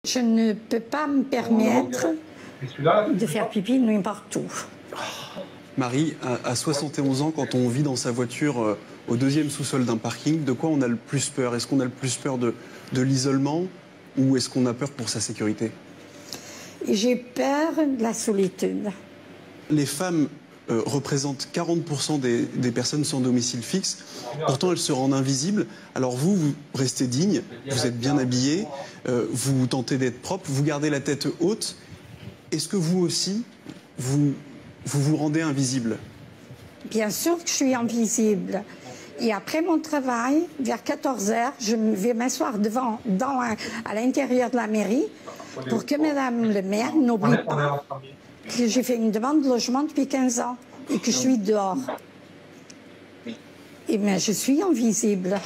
Je ne peux pas me permettre de faire pipi n'importe où. Marie, à 71 ans, quand on vit dans sa voiture au deuxième sous-sol d'un parking, de quoi on a le plus peur? Est-ce qu'on a le plus peur de l'isolement ou est-ce qu'on a peur pour sa sécurité? J'ai peur de la solitude. Les femmes représentent 40% des personnes sans domicile fixe. Pourtant, elles se rendent invisibles. Alors vous restez digne, vous êtes bien habillé, vous tentez d'être propre, vous gardez la tête haute. Est-ce que vous aussi, vous rendez invisible? Bien sûr que je suis invisible. Et après mon travail, vers 14h, je vais m'asseoir à l'intérieur de la mairie pour que Madame le maire n'oublie pas que j'ai fait une demande de logement depuis 15 ans et que je suis dehors. Et bien, je suis invisible.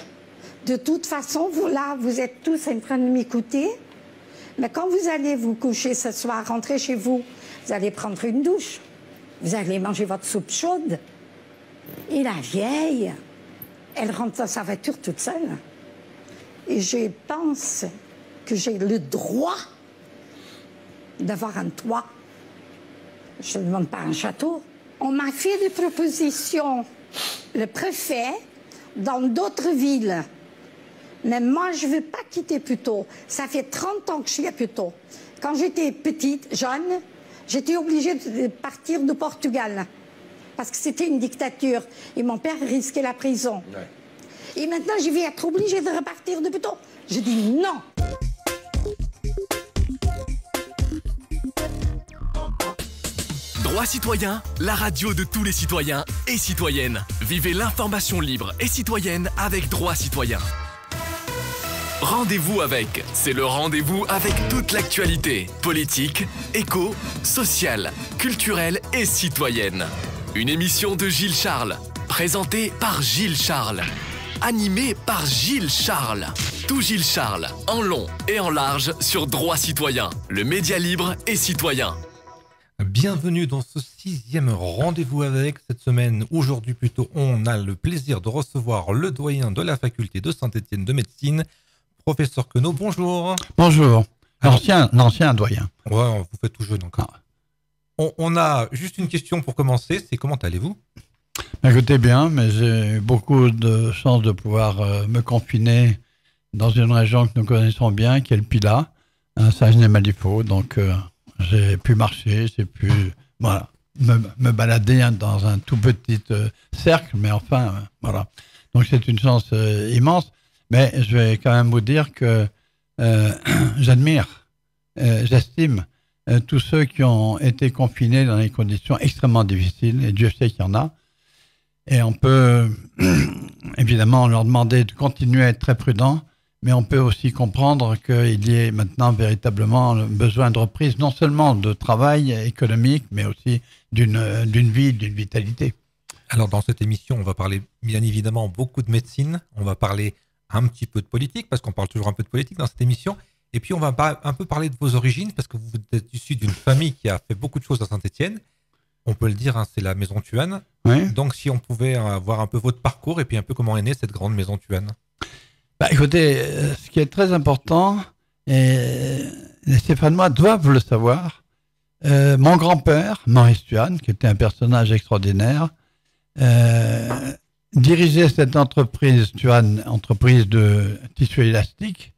De toute façon, vous êtes tous en train de m'écouter. Mais quand vous allez vous coucher ce soir, rentrer chez vous, vous allez prendre une douche. Vous allez manger votre soupe chaude. Et la vieille, elle rentre dans sa voiture toute seule. Et je pense que j'ai le droit d'avoir un toit. Je ne demande pas un château. On m'a fait des propositions, le préfet, dans d'autres villes. Mais moi, je ne veux pas quitter Puteaux. Ça fait 30 ans que je suis à Puteaux. Quand j'étais petite, jeune, j'étais obligée de partir du Portugal. Parce que c'était une dictature. Et mon père risquait la prison. Ouais. Et maintenant, je vais être obligée de repartir de Puteaux. Je dis non. Droit citoyen, la radio de tous les citoyens et citoyennes. Vivez l'information libre et citoyenne avec Droit citoyen. Rendez-vous avec, c'est le rendez-vous avec toute l'actualité politique, éco, sociale, culturelle et citoyenne. Une émission de Gilles Charles, présentée par Gilles Charles, animée par Gilles Charles. Tout Gilles Charles, en long et en large sur Droit citoyen, le média libre et citoyen. Bienvenue dans ce 6e rendez-vous avec. Cette semaine, aujourd'hui plutôt, on a le plaisir de recevoir le doyen de la faculté de Saint-Étienne de médecine, professeur Queneau. Bonjour. Bonjour. L'ancien doyen. Ouais, vous faites tout jeune encore. On a juste une question pour commencer, c'est comment allez-vous? Écoutez bien, mais j'ai beaucoup de chance de pouvoir me confiner dans une région que nous connaissons bien, qui est le Pilat, à Saguenay-Malifaux, donc j'ai pu marcher, j'ai pu me balader dans un tout petit cercle, mais enfin, voilà. Donc c'est une chance immense, mais je vais quand même vous dire que j'admire, j'estime tous ceux qui ont été confinés dans des conditions extrêmement difficiles, et Dieu sait qu'il y en a. Et on peut évidemment leur demander de continuer à être très prudents, mais on peut aussi comprendre qu'il y ait maintenant véritablement besoin de reprise, non seulement de travail économique, mais aussi d'une vie, d'une vitalité. Alors dans cette émission, on va parler bien évidemment beaucoup de médecine, on va parler un petit peu de politique, parce qu'on parle toujours un peu de politique dans cette émission, et puis on va un peu parler de vos origines, parce que vous êtes issu d'une famille qui a fait beaucoup de choses à Saint-Étienne. On peut le dire, hein, c'est la maison Thuanne. Oui. Donc si on pouvait voir un peu votre parcours, et puis un peu comment est née cette grande maison Thuanne. Écoutez, ce qui est très important, et les Stéphanois doivent le savoir, mon grand-père, Maurice Thuanne, qui était un personnage extraordinaire, dirigeait cette entreprise Thuanne, entreprise de tissu élastique,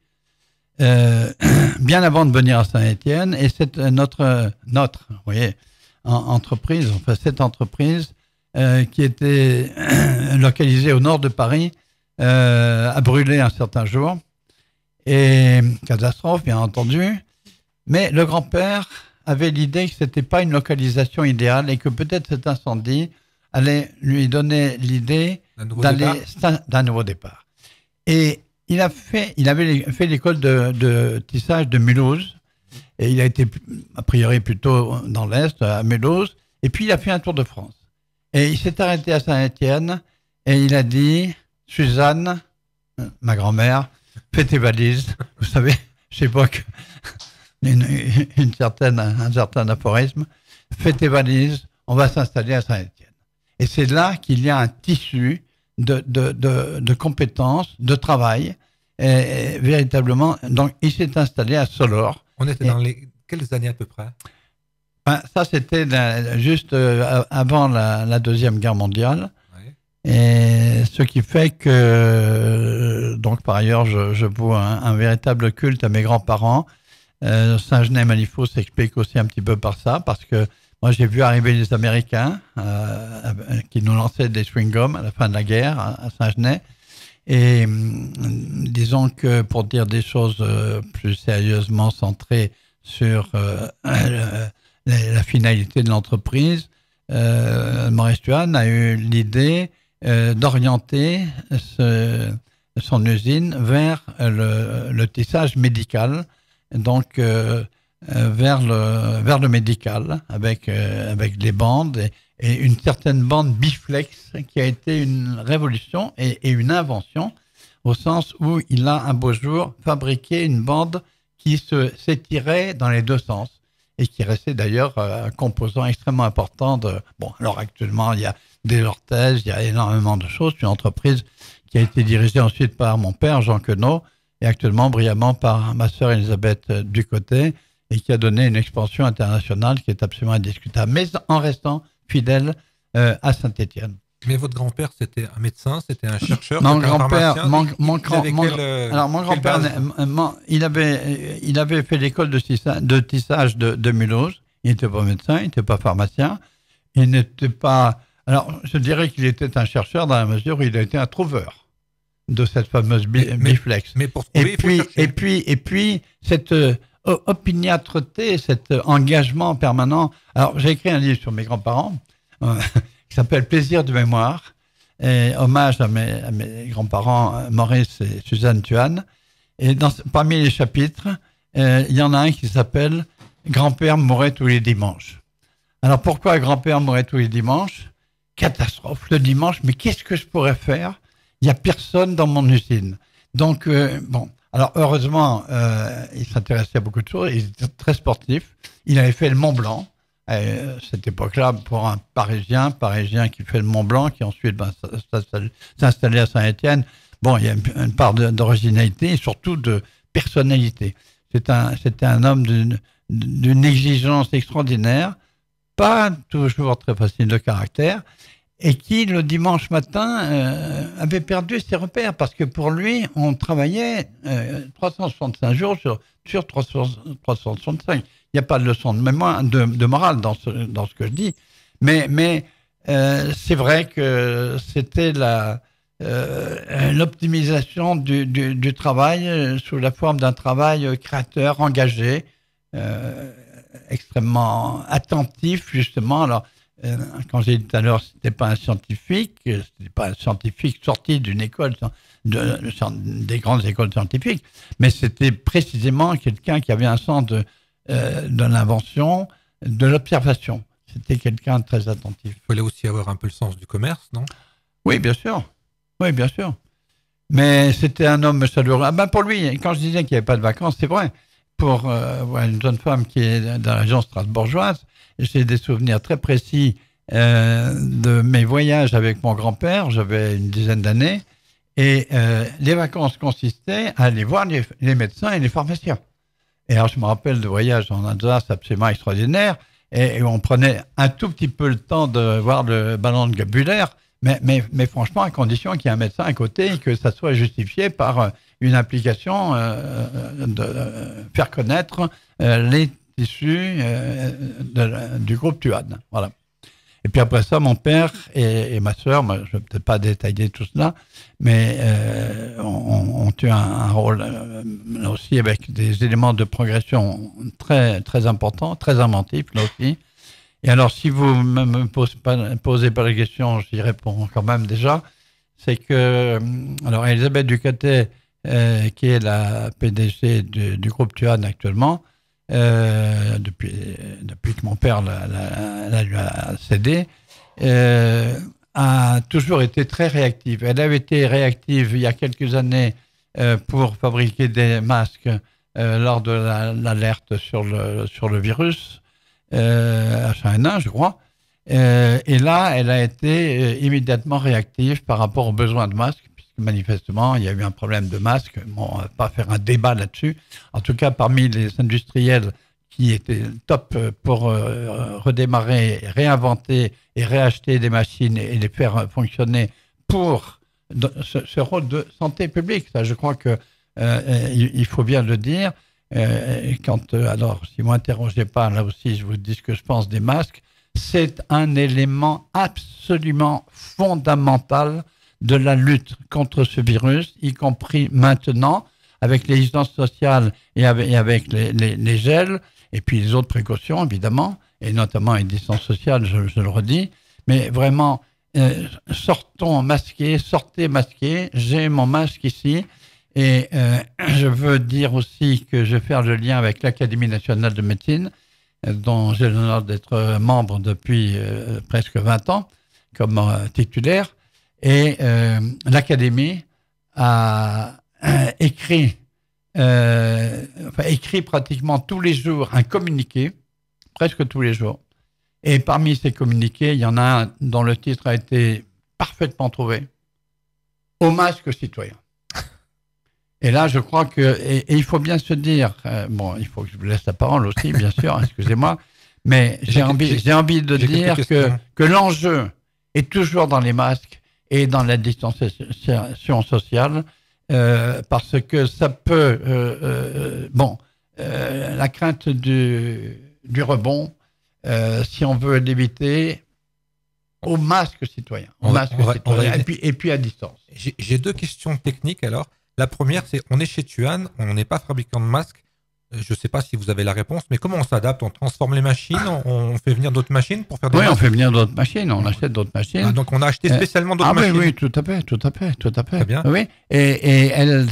bien avant de venir à Saint-Étienne, et c'est notre vous voyez, entreprise, enfin cette entreprise qui était localisée au nord de Paris, a brûlé un certain jour, et catastrophe bien entendu, mais le grand-père avait l'idée que c'était pas une localisation idéale et que peut-être cet incendie allait lui donner l'idée d'un nouveau départ. Et il avait fait l'école de tissage de Mulhouse, et il a été a priori plutôt dans l'Est, à Mulhouse, et puis il a fait un tour de France. Et il s'est arrêté à Saint-Étienne, et il a dit: Suzanne, ma grand-mère, fais tes valises. Vous savez, je sais pas que un certain aphorisme. Fais tes valises, on va s'installer à Saint-Étienne. Et c'est là qu'il y a un tissu de compétences, de travail, et véritablement. Donc, il s'est installé à Solor. On était dans quelles années à peu près? Ça, c'était juste avant la Deuxième Guerre mondiale. Oui. Et ce qui fait que, donc par ailleurs, je voue un véritable culte à mes grands-parents. Saint-Genès-Malifaux s'explique aussi un petit peu par ça, parce que moi, j'ai vu arriver les Américains qui nous lançaient des chewing-gums à la fin de la guerre à Saint-Genès. Et disons que pour dire des choses plus sérieusement centrées sur la finalité de l'entreprise, Maurice Thuann a eu l'idée d'orienter son usine vers le tissage médical, donc vers le médical, avec les bandes et une certaine bande biflex qui a été une révolution et une invention, au sens où il a un beau jour fabriqué une bande qui s'étirait dans les deux sens et qui restait d'ailleurs un composant extrêmement important Bon, alors actuellement, il y a des orthèses, il y a énormément de choses. C'est une entreprise qui a été dirigée ensuite par mon père, Jean Queneau, et actuellement brillamment par ma sœur Elisabeth Ducotet, et qui a donné une expansion internationale qui est absolument indiscutable, mais en restant fidèle à Saint-Étienne. Mais votre grand-père, c'était un médecin, c'était un chercheur, mon grand-père, il avait fait l'école de tissage de Mulhouse. Il n'était pas médecin, il n'était pas pharmacien, il n'était pas. Alors, je dirais qu'il était un chercheur dans la mesure où il a été un trouveur de cette fameuse biflex. Mais pour trouver, il faut chercher. Et puis cette opiniâtreté, cet engagement permanent. Alors, j'ai écrit un livre sur mes grands-parents qui s'appelle Plaisir de mémoire, et hommage à mes grands-parents Maurice et Suzanne Thuann. Et parmi les chapitres, il y en a un qui s'appelle Grand-père mourait tous les dimanches. Alors, pourquoi grand-père mourait tous les dimanches? Catastrophe, le dimanche, mais qu'est-ce que je pourrais faire? Il n'y a personne dans mon usine. Donc, bon. Alors, heureusement, il s'intéressait à beaucoup de choses. Il était très sportif. Il avait fait le Mont Blanc. Cette époque-là, pour un Parisien qui fait le Mont Blanc, qui ensuite s'installait à Saint-Étienne. Bon, il y a une part d'originalité et surtout de personnalité. C'était un homme d'une exigence extraordinaire, pas toujours très facile de caractère, et qui, le dimanche matin, avait perdu ses repères, parce que pour lui, on travaillait 365 jours sur 365. Il n'y a pas de leçon de mémoire, de morale dans ce que je dis, mais c'est vrai que c'était l'optimisation du travail sous la forme d'un travail créateur, engagé, extrêmement attentif, justement. Alors, quand j'ai dit tout à l'heure, c'était pas un scientifique sorti d'une école, des grandes écoles scientifiques, mais c'était précisément quelqu'un qui avait un sens de l'invention, de l'observation. C'était quelqu'un de très attentif. Il fallait aussi avoir un peu le sens du commerce, non? Oui, bien sûr. Oui, bien sûr. Mais c'était un homme chaleureux. Ah ben pour lui, quand je disais qu'il n'y avait pas de vacances, c'est vrai. Pour une jeune femme qui est dans la région strasbourgeoise, j'ai des souvenirs très précis de mes voyages avec mon grand-père. J'avais une dizaine d'années. Et les vacances consistaient à aller voir les médecins et les pharmaciens. Et alors, je me rappelle de voyages en Alsace absolument extraordinaires. Et on prenait un tout petit peu le temps de voir le ballon de Gabulaire. Mais franchement, à condition qu'il y ait un médecin à côté et que ça soit justifié par une application de faire connaître les tissus du groupe Thuann. Voilà. Et puis après ça, mon père et ma sœur, je ne vais peut-être pas détailler tout cela, mais ont eu un rôle là aussi avec des éléments de progression très, très importants, très inventifs là aussi. Et alors, si vous ne me posez pas la question, j'y réponds quand même déjà. C'est que, alors, Elisabeth Ducotet, qui est la PDG du groupe Thuann actuellement, depuis que mon père lui a cédé, a toujours été très réactive. Elle avait été réactive il y a quelques années pour fabriquer des masques lors de l'alerte sur le virus. À China, je crois. Et là, elle a été immédiatement réactive par rapport aux besoins de masques, puisque manifestement, il y a eu un problème de masque. Bon, on ne va pas faire un débat là-dessus. En tout cas, parmi les industriels qui étaient top pour redémarrer, réinventer et réacheter des machines et les faire fonctionner pour ce rôle de santé publique. Ça, je crois que il faut bien le dire. Alors, si vous ne m'interrogez pas, là aussi, je vous dis ce que je pense des masques. C'est un élément absolument fondamental de la lutte contre ce virus, y compris maintenant, avec les distances sociales et avec les gels, et puis les autres précautions, évidemment, et notamment les distances sociales, je le redis. Mais vraiment, sortez masqués. J'ai mon masque ici. Et je veux dire aussi que je vais faire le lien avec l'Académie nationale de médecine, dont j'ai l'honneur d'être membre depuis presque 20 ans, comme titulaire. Et l'Académie a écrit pratiquement tous les jours un communiqué, presque tous les jours. Et parmi ces communiqués, il y en a un dont le titre a été parfaitement trouvé, « Au masque citoyen ». Et là, je crois que, et il faut bien se dire, il faut que je vous laisse la parole aussi, bien sûr, excusez-moi, mais j'ai envie de dire que l'enjeu est toujours dans les masques et dans la distanciation sociale, parce que ça peut, la crainte du rebond, si on veut l'éviter, au masque citoyen, et puis à distance. J'ai 2 questions techniques alors. La première, c'est on est chez Tuan, on n'est pas fabricant de masques. Je ne sais pas si vous avez la réponse, mais comment on s'adapte? On transforme les machines, on fait venir d'autres machines pour faire des masques? Oui, on fait venma d'autres machines, on achète d'autres machines. Ah, donc on a acheté spécialement d'autres machines? Oui, tout à fait. Très bien. Oui, et elle,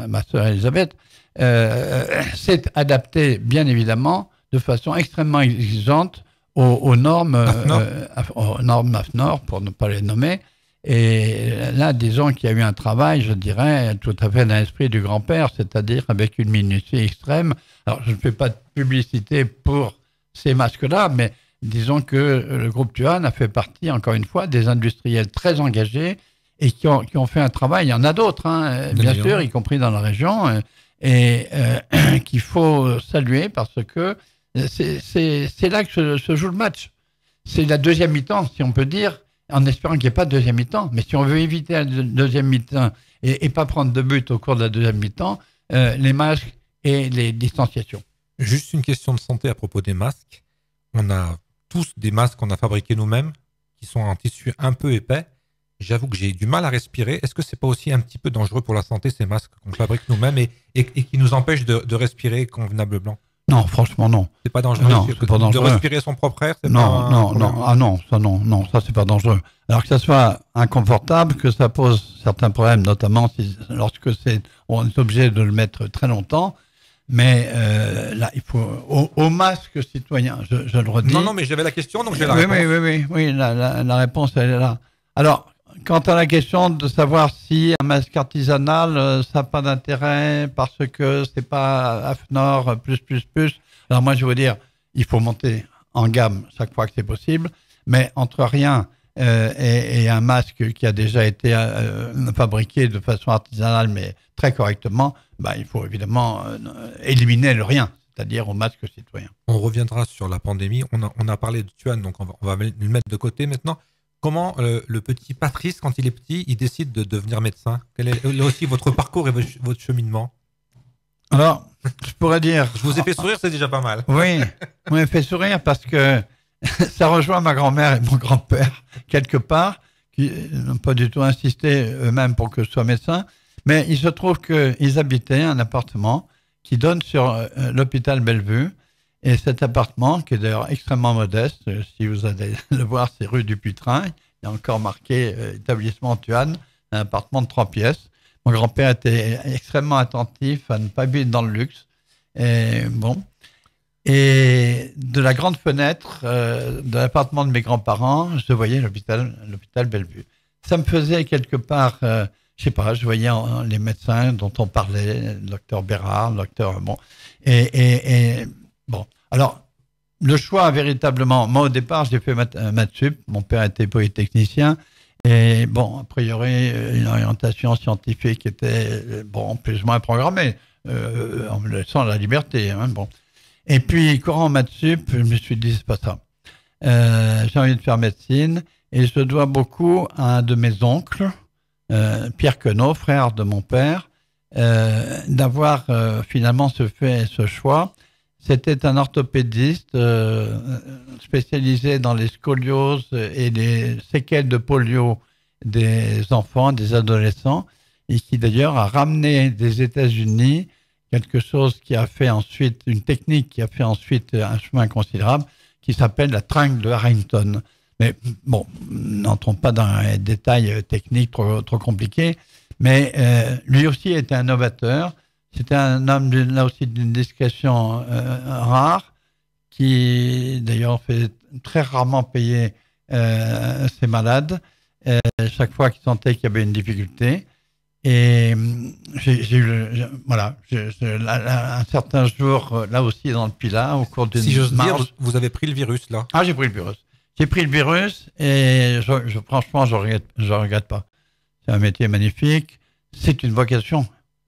ma sœur Elisabeth, s'est adaptée, bien évidemment, de façon extrêmement exigeante aux normes AFNOR, pour ne pas les nommer. Et là, disons qu'il y a eu un travail, je dirais, tout à fait dans l'esprit du grand-père, c'est-à-dire avec une minutie extrême. Alors, je ne fais pas de publicité pour ces masques-là, mais disons que le groupe Tuan a fait partie, encore une fois, des industriels très engagés et qui ont fait un travail. Il y en a d'autres, bien sûr, y compris dans la région, et qu'il faut saluer parce que c'est là que se joue le match. C'est la deuxième mi-temps, si on peut dire, en espérant qu'il n'y ait pas de deuxième mi-temps. Mais si on veut éviter la deuxième mi-temps et pas prendre de but au cours de la deuxième mi-temps, les masques et les distanciations. Juste une question de santé à propos des masques. On a tous des masques qu'on a fabriqués nous-mêmes, qui sont en tissu un peu épais. J'avoue que j'ai du mal à respirer. Est-ce que c'est pas aussi un petit peu dangereux pour la santé, ces masques qu'on fabrique nous-mêmes et qui nous empêchent de respirer convenablement? Non, franchement, non. C'est pas dangereux. Non, c'est pas dangereux. De respirer son propre air, non, ça c'est pas dangereux. Alors que ça soit inconfortable, que ça pose certains problèmes, notamment lorsque on est obligé de le mettre très longtemps. Mais là, il faut au masque citoyen, je le redis. Non, mais j'avais la question, donc j'ai la réponse. Oui, la réponse elle est là. Alors, quant à la question de savoir si un masque artisanal, ça n'a pas d'intérêt parce que c'est pas AFNOR plus. Alors moi, je veux dire, il faut monter en gamme chaque fois que c'est possible, mais entre rien et un masque qui a déjà été fabriqué de façon artisanale, mais très correctement, il faut évidemment éliminer le rien, c'est-à-dire au masque citoyen. On reviendra sur la pandémie. On a parlé de Tuan, donc on va le mettre de côté maintenant. Comment le petit Patrice, quand il est petit, il décide de devenir médecin? Quel est aussi votre parcours et votre cheminement? Alors, je pourrais dire... Je vous ai fait sourire, c'est déjà pas mal. Oui, vous m'avez fait sourire parce que ça rejoint ma grand-mère et mon grand-père, quelque part, qui n'ont pas du tout insisté eux-mêmes pour que je sois médecin. Mais il se trouve qu'ils habitaient un appartement qui donne sur l'hôpital Bellevue. Et cet appartement, qui est d'ailleurs extrêmement modeste, si vous allez le voir, c'est rue du Putrin, il y a encore marqué établissement Tuan, un appartement de 3 pièces. Mon grand-père était extrêmement attentif à ne pas vivre dans le luxe. Et de la grande fenêtre de l'appartement de mes grands-parents, je voyais l'hôpital Bellevue. Ça me faisait quelque part, je sais pas, je voyais les médecins dont on parlait, le docteur Bérard, le docteur... Alors, le choix véritablement, moi au départ j'ai fait maths sup, mon père était polytechnicien Et bon, a priori, une orientation scientifique était, bon, plus ou moins programmée, en me laissant la liberté. Hein, bon. Et puis, courant en maths sup, je me suis dit, c'est pas ça. J'ai envie de faire médecine, et je dois beaucoup à un de mes oncles, Pierre Queneau, frère de mon père, d'avoir finalement fait ce choix. C'était un orthopédiste spécialisé dans les scolioses et les séquelles de polio des enfants, des adolescents, et qui d'ailleurs a ramené des États-Unis quelque chose qui a fait ensuite, une technique qui a fait ensuite un chemin considérable, qui s'appelle la tringle de Harrington. Mais bon, n'entrons pas dans les détails techniques trop compliqués, mais lui aussi était un novateur. C'était un homme, là aussi, d'une discrétion rare, qui, d'ailleurs, fait très rarement payer ses malades, chaque fois qu'il sentait qu'il y avait une difficulté. Et j'ai eu, voilà, un certain jour, là aussi, dans le Pilat, au cours d'une Si j'ose dire, marche. vous avez pris le virus, là. Ah, j'ai pris le virus. J'ai pris le virus, et franchement, je regrette pas. C'est un métier magnifique. C'est une vocation.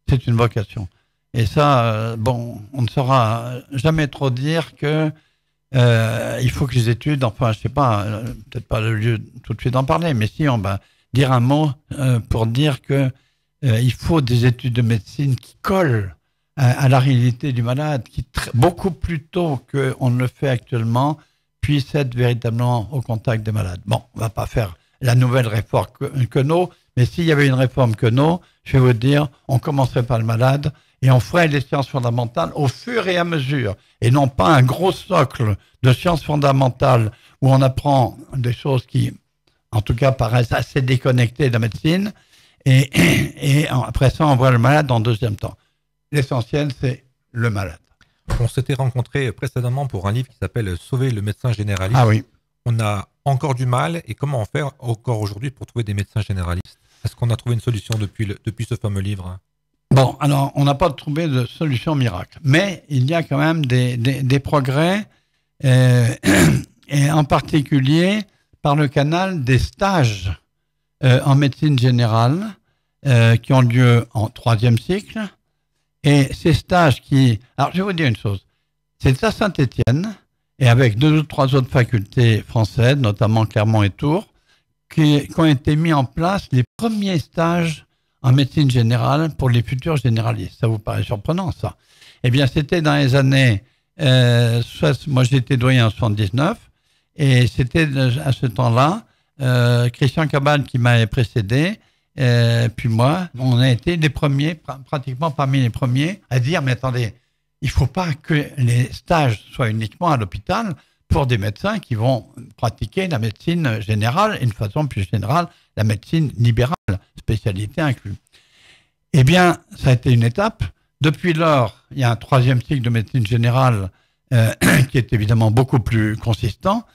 C'est une vocation. Et ça, bon, on ne saura jamais trop dire que il faut que les études, enfin, je sais pas, peut-être pas le lieu tout de suite d'en parler, mais si on va dire un mot pour dire que il faut des études de médecine qui collent à la réalité du malade, qui beaucoup plus tôt qu'on ne le fait actuellement, puissent être véritablement au contact des malades. Bon, on va pas faire la nouvelle réforme Queneau, mais s'il y avait une réforme Queneau, je vais vous dire, on commencerait par le malade et on ferait les sciences fondamentales au fur et à mesure, et non pas un gros socle de sciences fondamentales où on apprend des choses qui, en tout cas, paraissent assez déconnectées de la médecine, et après ça, on voit le malade en deuxième temps. L'essentiel, c'est le malade. On s'était rencontrés précédemment pour un livre qui s'appelle « Sauver le médecin généraliste ». Ah oui. On a encore du mal, et comment on fait encore aujourd'hui pour trouver des médecins généralistes? Est-ce qu'on a trouvé une solution depuis ce fameux livre? Bon, alors, on n'a pas trouvé de solution miracle, mais il y a quand même des progrès, et en particulier par le canal des stages en médecine générale qui ont lieu en 3e cycle. Et ces stages qui... Alors, je vais vous dire une chose. C'est à Saint-Étienne, et avec 2 ou 3 autres facultés françaises, notamment Clermont et Tours, qui ont été mis en place les premiers stages en médecine générale pour les futurs généralistes. Ça vous paraît surprenant, ça? Eh bien, c'était dans les années... moi, j'étais doyen en 79, et c'était à ce temps-là, Christian Cabal qui m'avait précédé, puis moi, on a été les premiers, pratiquement parmi les premiers, à dire, mais attendez, il ne faut pas que les stages soient uniquement à l'hôpital pour des médecins qui vont pratiquer la médecine générale et de façon plus générale, la médecine libérale, spécialité inclue. Eh bien, ça a été une étape. Depuis lors, il y a un 3e cycle de médecine générale qui est évidemment beaucoup plus consistant,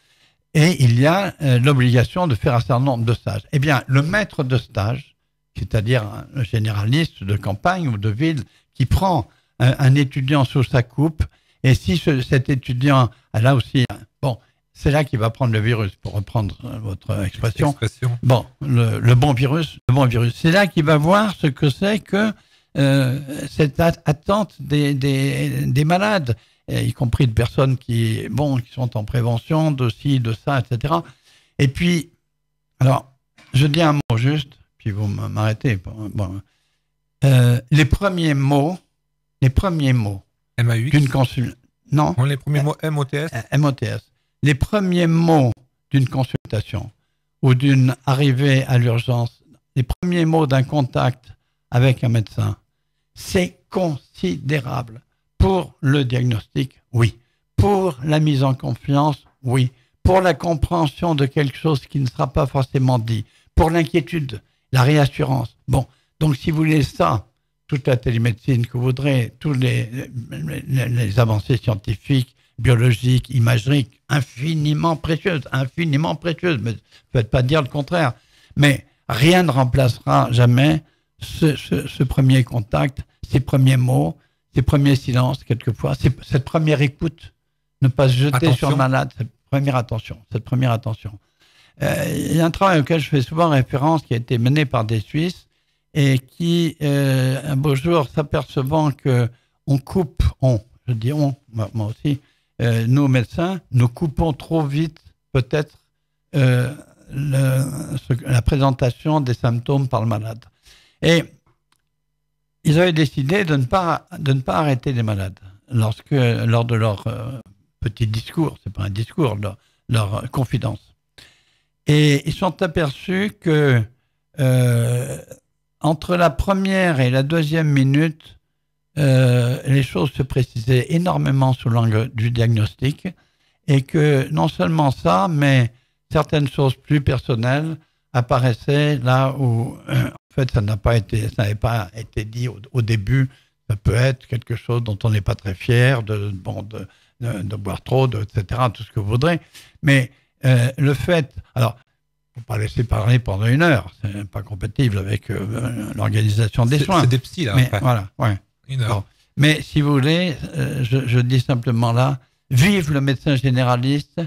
et il y a l'obligation de faire un certain nombre de stages. Eh bien, le maître de stage, c'est-à-dire un généraliste de campagne ou de ville, qui prend un étudiant sous sa coupe, et si cet étudiant a là aussi... Bon, c'est là qu'il va prendre le virus, pour reprendre votre expression. Bon, le bon virus, c'est là qu'il va voir ce que c'est que cette attente des malades, y compris de personnes qui sont en prévention, de ci, de ça, etc. Et puis, alors, je dis un mot juste, puis vous m'arrêtez. Bon, les premiers mots MAUX d'une consultation. Non. Les premiers mots MOTS. MOTS. Les premiers mots d'une consultation ou d'une arrivée à l'urgence, les premiers mots d'un contact avec un médecin, c'est considérable. Pour le diagnostic, oui. Pour la mise en confiance, oui. Pour la compréhension de quelque chose qui ne sera pas forcément dit. Pour l'inquiétude, la réassurance. Bon, donc si vous voulez ça, toute la télémédecine que vous voudrez, tous les avancées scientifiques, biologiques, imageriques, infiniment précieuses, mais ne faites pas dire le contraire. Mais rien ne remplacera jamais ce premier contact, ces premiers mots, ces premiers silences, quelquefois, cette première écoute, ne pas se jeter sur le malade, cette première attention. Il y a un travail auquel je fais souvent référence qui a été mené par des Suisses et qui, un beau jour, s'apercevant que je dis on, moi aussi, nous médecins, nous coupons trop vite peut-être la présentation des symptômes par le malade. Et ils avaient décidé de ne pas arrêter les malades lors de leur petit discours, c'est pas un discours, leur confidence. Et ils sont aperçus que entre la première et la deuxième minute, les choses se précisaient énormément sous l'angle du diagnostic et que non seulement ça, mais certaines choses plus personnelles apparaissaient là où, en fait, ça n'avait pas été dit au début. Ça peut être quelque chose dont on n'est pas très fier, de boire trop, etc., tout ce que vous voudrez. Mais le fait... Alors, il ne faut pas laisser parler pendant 1 heure. C'est pas compatible avec l'organisation des soins. C'est des psys, là. Mais Après. voilà, ouais. 1 heure. Bon. Mais si vous voulez, je dis simplement là, vive le médecin généraliste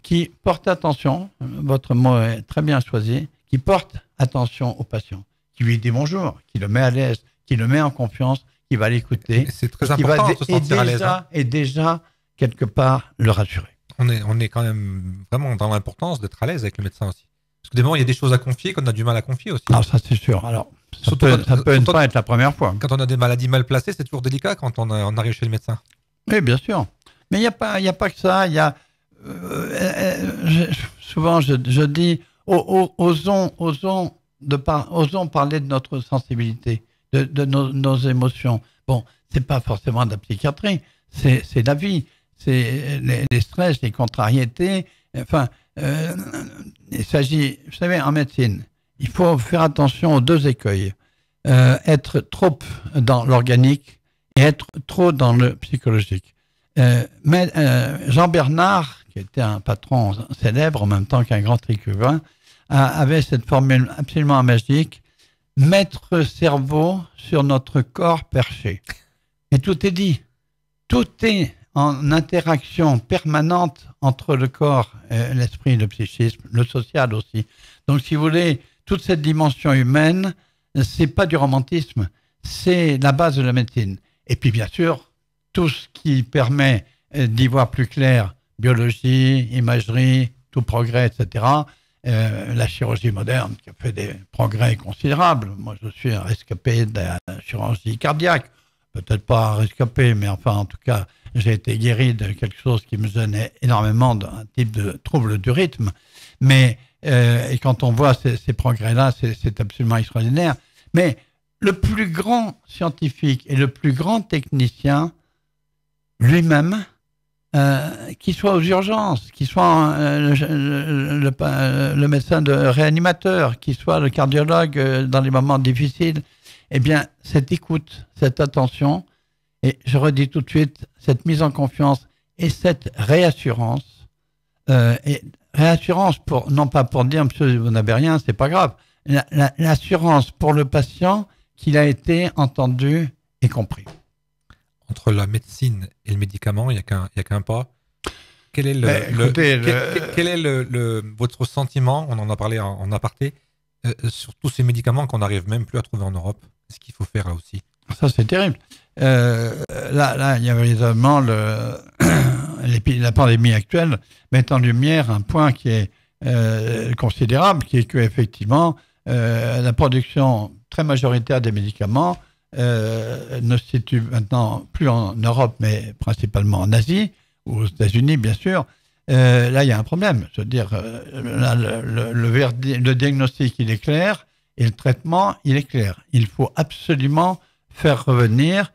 qui porte attention, votre mot est très bien choisi, qui porte attention au patient, qui lui dit bonjour, qui le met à l'aise, qui le met en confiance, qui va l'écouter. C'est très important de se sentir à l'aise. Et déjà, quelque part, le rassurer. On est quand même vraiment dans l'importance d'être à l'aise avec le médecin aussi. Parce que des moments, il y a des choses à confier qu'on a du mal à confier aussi. Alors ça, c'est sûr. Alors, ça peut ne pas être la première fois. Quand on a des maladies mal placées, c'est toujours délicat quand on arrive chez le médecin. Oui, bien sûr. Mais il n'y a pas que ça. Il y a souvent, je dis, osons parler de notre sensibilité, de nos émotions. Bon, c'est pas forcément de la psychiatrie, c'est la vie, c'est les stress, les contrariétés. Enfin, il s'agit, vous savez, en médecine, il faut faire attention aux 2 écueils. Être trop dans l'organique et être trop dans le psychologique. Mais Jean Bernard, qui était un patron célèbre en même temps qu'un grand écrivain, avait cette formule absolument magique: mettre cerveau sur notre corps perché. Et tout est dit. Tout est en interaction permanente entre le corps, l'esprit, le psychisme, le social aussi. Donc, si vous voulez, toute cette dimension humaine, c'est pas du romantisme, c'est la base de la médecine. Et puis, bien sûr, tout ce qui permet d'y voir plus clair, biologie, imagerie, tout progrès, etc. La chirurgie moderne qui a fait des progrès considérables. Moi, je suis un rescapé de la chirurgie cardiaque. Peut-être pas un rescapé, mais enfin, en tout cas, j'ai été guéri de quelque chose qui me gênait énormément, d'un type de trouble du rythme. Mais et quand on voit ces progrès-là, c'est absolument extraordinaire. Mais le plus grand scientifique et le plus grand technicien, lui-même, qu'il soit aux urgences, qu'il soit le médecin de réanimateur, qu'il soit le cardiologue dans les moments difficiles, eh bien, cette écoute, cette attention, et je redis tout de suite, cette mise en confiance et cette réassurance, non pas pour dire, monsieur, vous n'avez rien, c'est pas grave, l'assurance pour le patient qu'il a été entendu et compris. Entre la médecine et le médicament, il n'y a qu'un pas. Quel est votre sentiment, on en a parlé en aparté, sur tous ces médicaments qu'on n'arrive même plus à trouver en Europe? Qu'est-ce qu'il faut faire là aussi? Ça, c'est terrible. Là, il y a véritablement la pandémie actuelle met en lumière un point qui est considérable, qui est qu'effectivement, la production très majoritaire des médicaments ne se situe maintenant plus en Europe, mais principalement en Asie, ou aux États-Unis, bien sûr. Là, il y a un problème. Je veux dire, là, le diagnostic, il est clair, et le traitement, il est clair. Il faut absolument faire revenir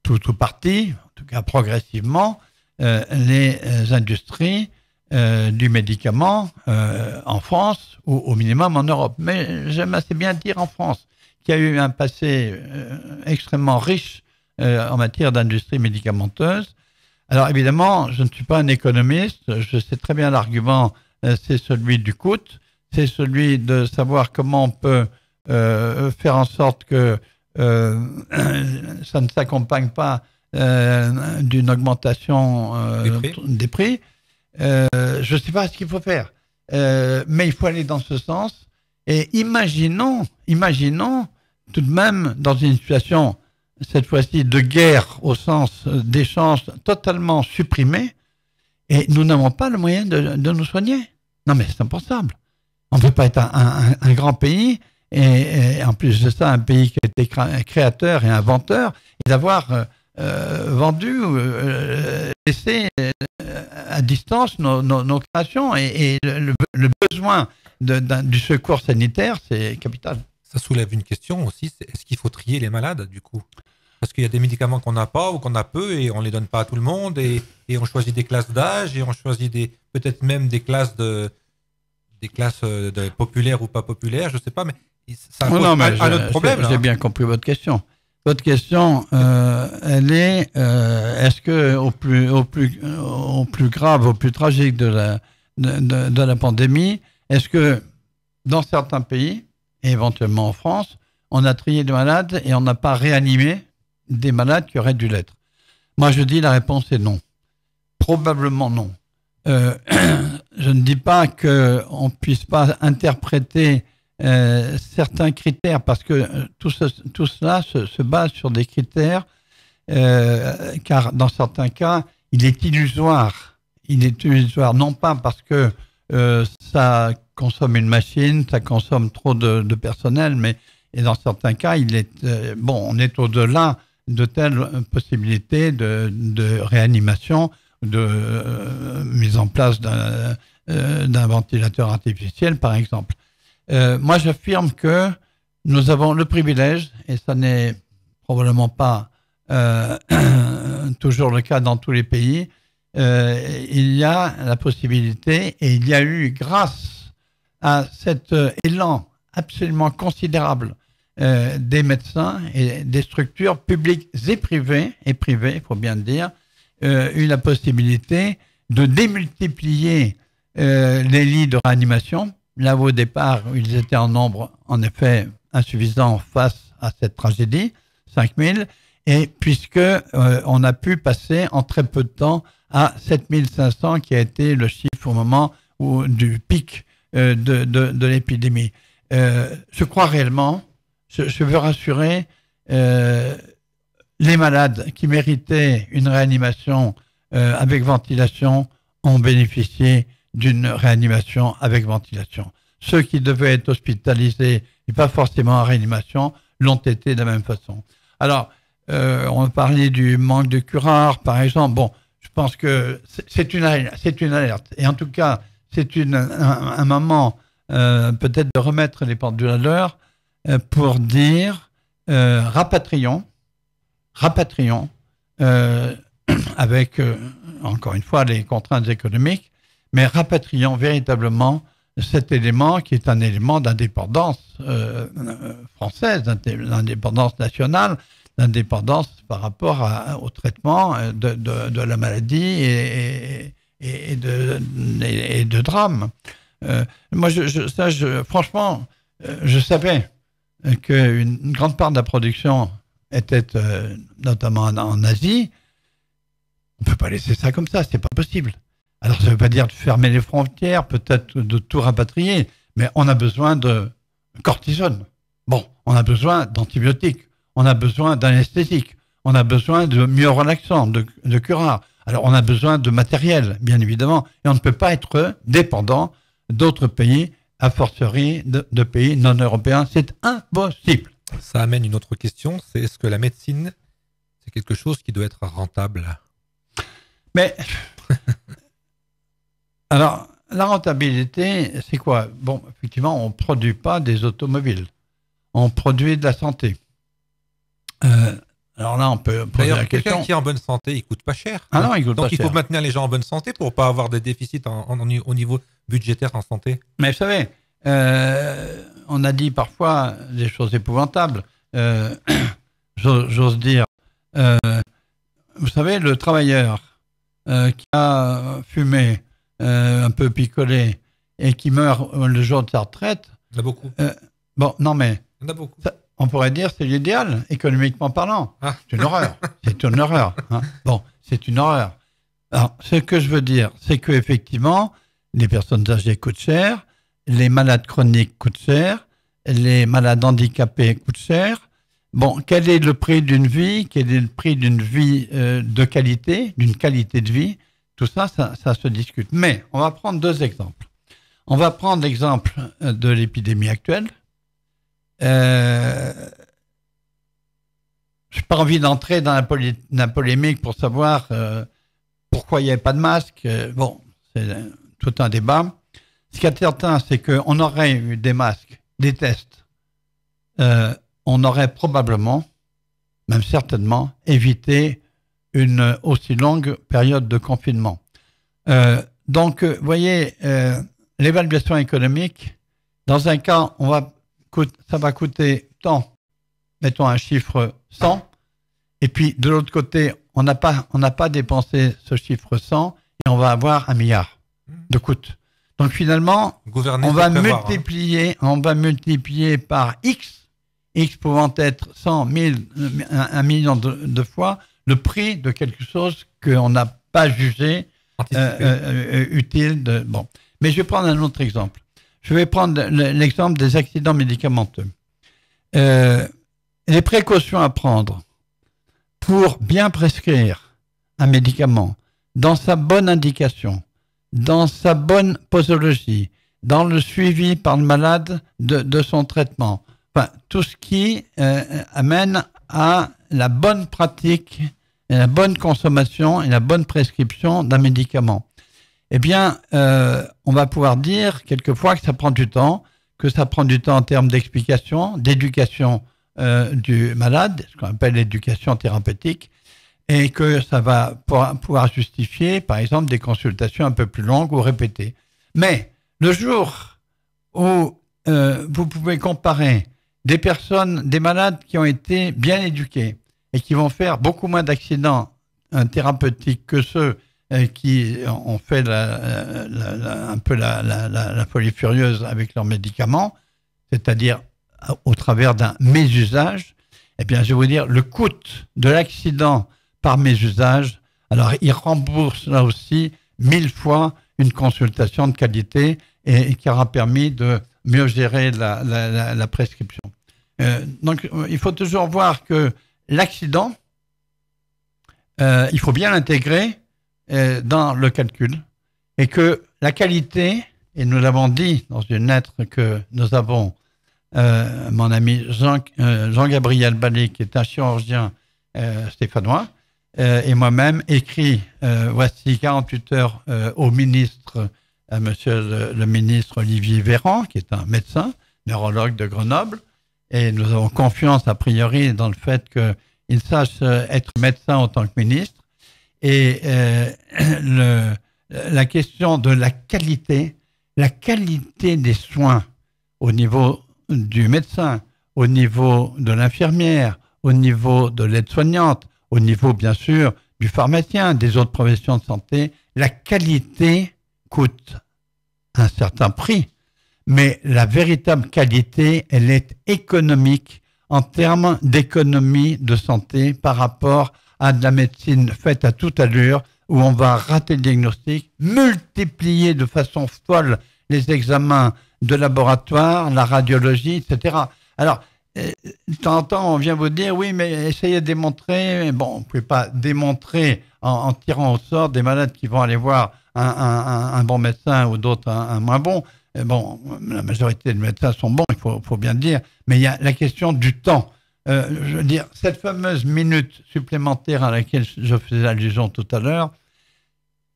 tout parti, en tout cas progressivement, les industries du médicament en France, ou au minimum en Europe. Mais j'aime assez bien dire en France, qui a eu un passé extrêmement riche en matière d'industrie médicamenteuse. Alors évidemment, je ne suis pas un économiste, je sais très bien l'argument, c'est celui du coût, c'est celui de savoir comment on peut faire en sorte que ça ne s'accompagne pas d'une augmentation des prix. Je ne sais pas ce qu'il faut faire, mais il faut aller dans ce sens. Et imaginons tout de même dans une situation, cette fois-ci, de guerre au sens d'échange totalement supprimé, et nous n'avons pas le moyen de nous soigner. Non, mais c'est impensable. On ne peut pas être un grand pays, et en plus de ça, un pays qui a été créateur et inventeur, et d'avoir vendu, laissé à distance nos créations, et le besoin du secours sanitaire, c'est capital. Ça soulève une question aussi, c'est est-ce qu'il faut trier les malades du coup? Parce qu'il y a des médicaments qu'on n'a pas ou qu'on a peu et on ne les donne pas à tout le monde et on choisit des classes d'âge et on choisit peut-être même des classes de populaires ou pas populaires, je ne sais pas, mais ça pose un autre problème. J'ai bien compris votre question. Votre question, elle est est-ce que au plus grave, au plus tragique de la pandémie, est-ce que dans certains pays, et éventuellement en France, on a trié des malades et on n'a pas réanimé des malades qui auraient dû l'être? Moi, je dis la réponse est non. Probablement non. Je ne dis pas qu'on ne puisse pas interpréter certains critères, parce que tout cela se base sur des critères, car dans certains cas, il est illusoire. Il est illusoire, non pas parce que ça consomme une machine, ça consomme trop de personnel, mais et dans certains cas, on est au-delà de telles possibilités de réanimation, de mise en place d'un ventilateur artificiel, par exemple. Moi, j'affirme que nous avons le privilège, et ça n'est probablement pas toujours le cas dans tous les pays, il y a la possibilité, et il y a eu, grâce à cet élan absolument considérable des médecins et des structures publiques et privées, il faut bien le dire, eu la possibilité de démultiplier les lits de réanimation. Là où au départ, ils étaient en nombre, en effet, insuffisant face à cette tragédie, 5000, et puisque on a pu passer en très peu de temps à 7500, qui a été le chiffre au moment du pic de l'épidémie. Je crois réellement, je veux rassurer les malades qui méritaient une réanimation avec ventilation ont bénéficié d'une réanimation avec ventilation. Ceux qui devaient être hospitalisés et pas forcément en réanimation l'ont été de la même façon. Alors, on parlait du manque de curares, par exemple. Bon, je pense que c'est une alerte. Et en tout cas, c'est un moment peut-être de remettre les pendules à l'heure pour dire rapatrions avec, encore une fois, les contraintes économiques, mais rapatrions véritablement cet élément qui est un élément d'indépendance française, d'indépendance nationale, d'indépendance par rapport au traitement de la maladie et de drame. Moi, franchement, je savais qu'une grande part de la production était notamment en Asie. On ne peut pas laisser ça comme ça, c'est pas possible. Alors, ça ne veut pas dire de fermer les frontières, peut-être de tout rapatrier, mais on a besoin de cortisone. Bon, on a besoin d'antibiotiques, on a besoin d'anesthésiques, on a besoin de myorelaxants, de curares. Alors, on a besoin de matériel, bien évidemment, et on ne peut pas être dépendant d'autres pays, a fortiori de pays non européens. C'est impossible. Ça amène une autre question, c'est est-ce que la médecine, c'est quelque chose qui doit être rentable? Mais... Alors, la rentabilité, c'est quoi? Bon, effectivement, on ne produit pas des automobiles. On produit de la santé. Alors là, on peut poser la question. Quelqu'un qui est en bonne santé, il ne coûte pas cher. Ah non, il coûte pas cher. Donc, il faut maintenir les gens en bonne santé pour ne pas avoir des déficits au niveau budgétaire en santé. Mais vous savez, on a dit parfois des choses épouvantables. J'ose dire. Vous savez, le travailleur qui a fumé, un peu picolé, et qui meurt le jour de sa retraite. Il y en a beaucoup. Bon, non, mais... Il y en a beaucoup. On pourrait dire que c'est l'idéal, économiquement parlant. Ah. C'est une horreur. C'est une horreur. Hein. Bon, c'est une horreur. Alors, ce que je veux dire, c'est qu'effectivement, les personnes âgées coûtent cher, les malades chroniques coûtent cher, les malades handicapés coûtent cher. Bon, quel est le prix d'une vie? Quel est le prix d'une vie de qualité, d'une qualité de vie? Tout ça, ça se discute. Mais on va prendre deux exemples. On va prendre l'exemple de l'épidémie actuelle. Je n'ai pas envie d'entrer dans la polémique pour savoir pourquoi il n'y avait pas de masque. Bon, c'est tout un débat. Ce qui est certain, c'est qu'on aurait eu des masques, des tests. On aurait probablement, même certainement, évité une aussi longue période de confinement. Donc, vous voyez, l'évaluation économique, dans un cas, ça va coûter tant, mettons un chiffre 100, et puis de l'autre côté, on n'a pas dépensé ce chiffre 100, et on va avoir 1 milliard de coûts. Donc finalement, on va multiplier par X pouvant être 100 000, 1 million de fois, le prix de quelque chose qu'on n'a pas jugé utile. Bon. Mais je vais prendre un autre exemple. Je vais prendre l'exemple des accidents médicamenteux. Les précautions à prendre pour bien prescrire un médicament dans sa bonne indication, dans sa bonne posologie, dans le suivi par le malade de son traitement. Enfin, tout ce qui amène à la bonne pratique, et la bonne consommation et la bonne prescription d'un médicament. Eh bien, on va pouvoir dire quelquefois que ça prend du temps, en termes d'explication, d'éducation du malade, ce qu'on appelle l'éducation thérapeutique, et que ça va pouvoir justifier, par exemple, des consultations un peu plus longues ou répétées. Mais le jour où vous pouvez comparer des malades qui ont été bien éduqués et qui vont faire beaucoup moins d'accidents thérapeutiques que ceux qui ont fait un peu la folie furieuse avec leurs médicaments, c'est-à-dire au travers d'un mésusage, eh bien, je vais vous dire, le coût de l'accident par mésusage, alors il rembourse là aussi 1000 fois une consultation de qualité et qui aura permis de mieux gérer la prescription. Donc, il faut toujours voir que l'accident, il faut bien l'intégrer dans le calcul et que la qualité, et nous l'avons dit dans une lettre que nous avons, mon ami Jean-Gabriel Ballé, qui est un chirurgien stéphanois, et moi-même écrit voici 48 heures au ministre, à monsieur le ministre Olivier Véran, qui est un médecin, neurologue de Grenoble, et nous avons confiance a priori dans le fait qu'il sache être médecin en tant que ministre. Et la question de la qualité des soins au niveau du médecin, au niveau de l'infirmière, au niveau de l'aide-soignante, au niveau bien sûr du pharmacien, des autres professions de santé, la qualité coûte un certain prix. Mais la véritable qualité, elle est économique en termes d'économie de santé par rapport à de la médecine faite à toute allure, où on va rater le diagnostic, multiplier de façon folle les examens de laboratoire, la radiologie, etc. Alors, de temps en temps, on vient vous dire, oui, mais essayez de démontrer. Bon, on ne pouvez pas démontrer en tirant au sort des malades qui vont aller voir un bon médecin ou d'autres un moins bon. Bon, la majorité des médecins sont bons, il faut bien le dire, mais il y a la question du temps. Je veux dire, cette fameuse minute supplémentaire à laquelle je faisais allusion tout à l'heure,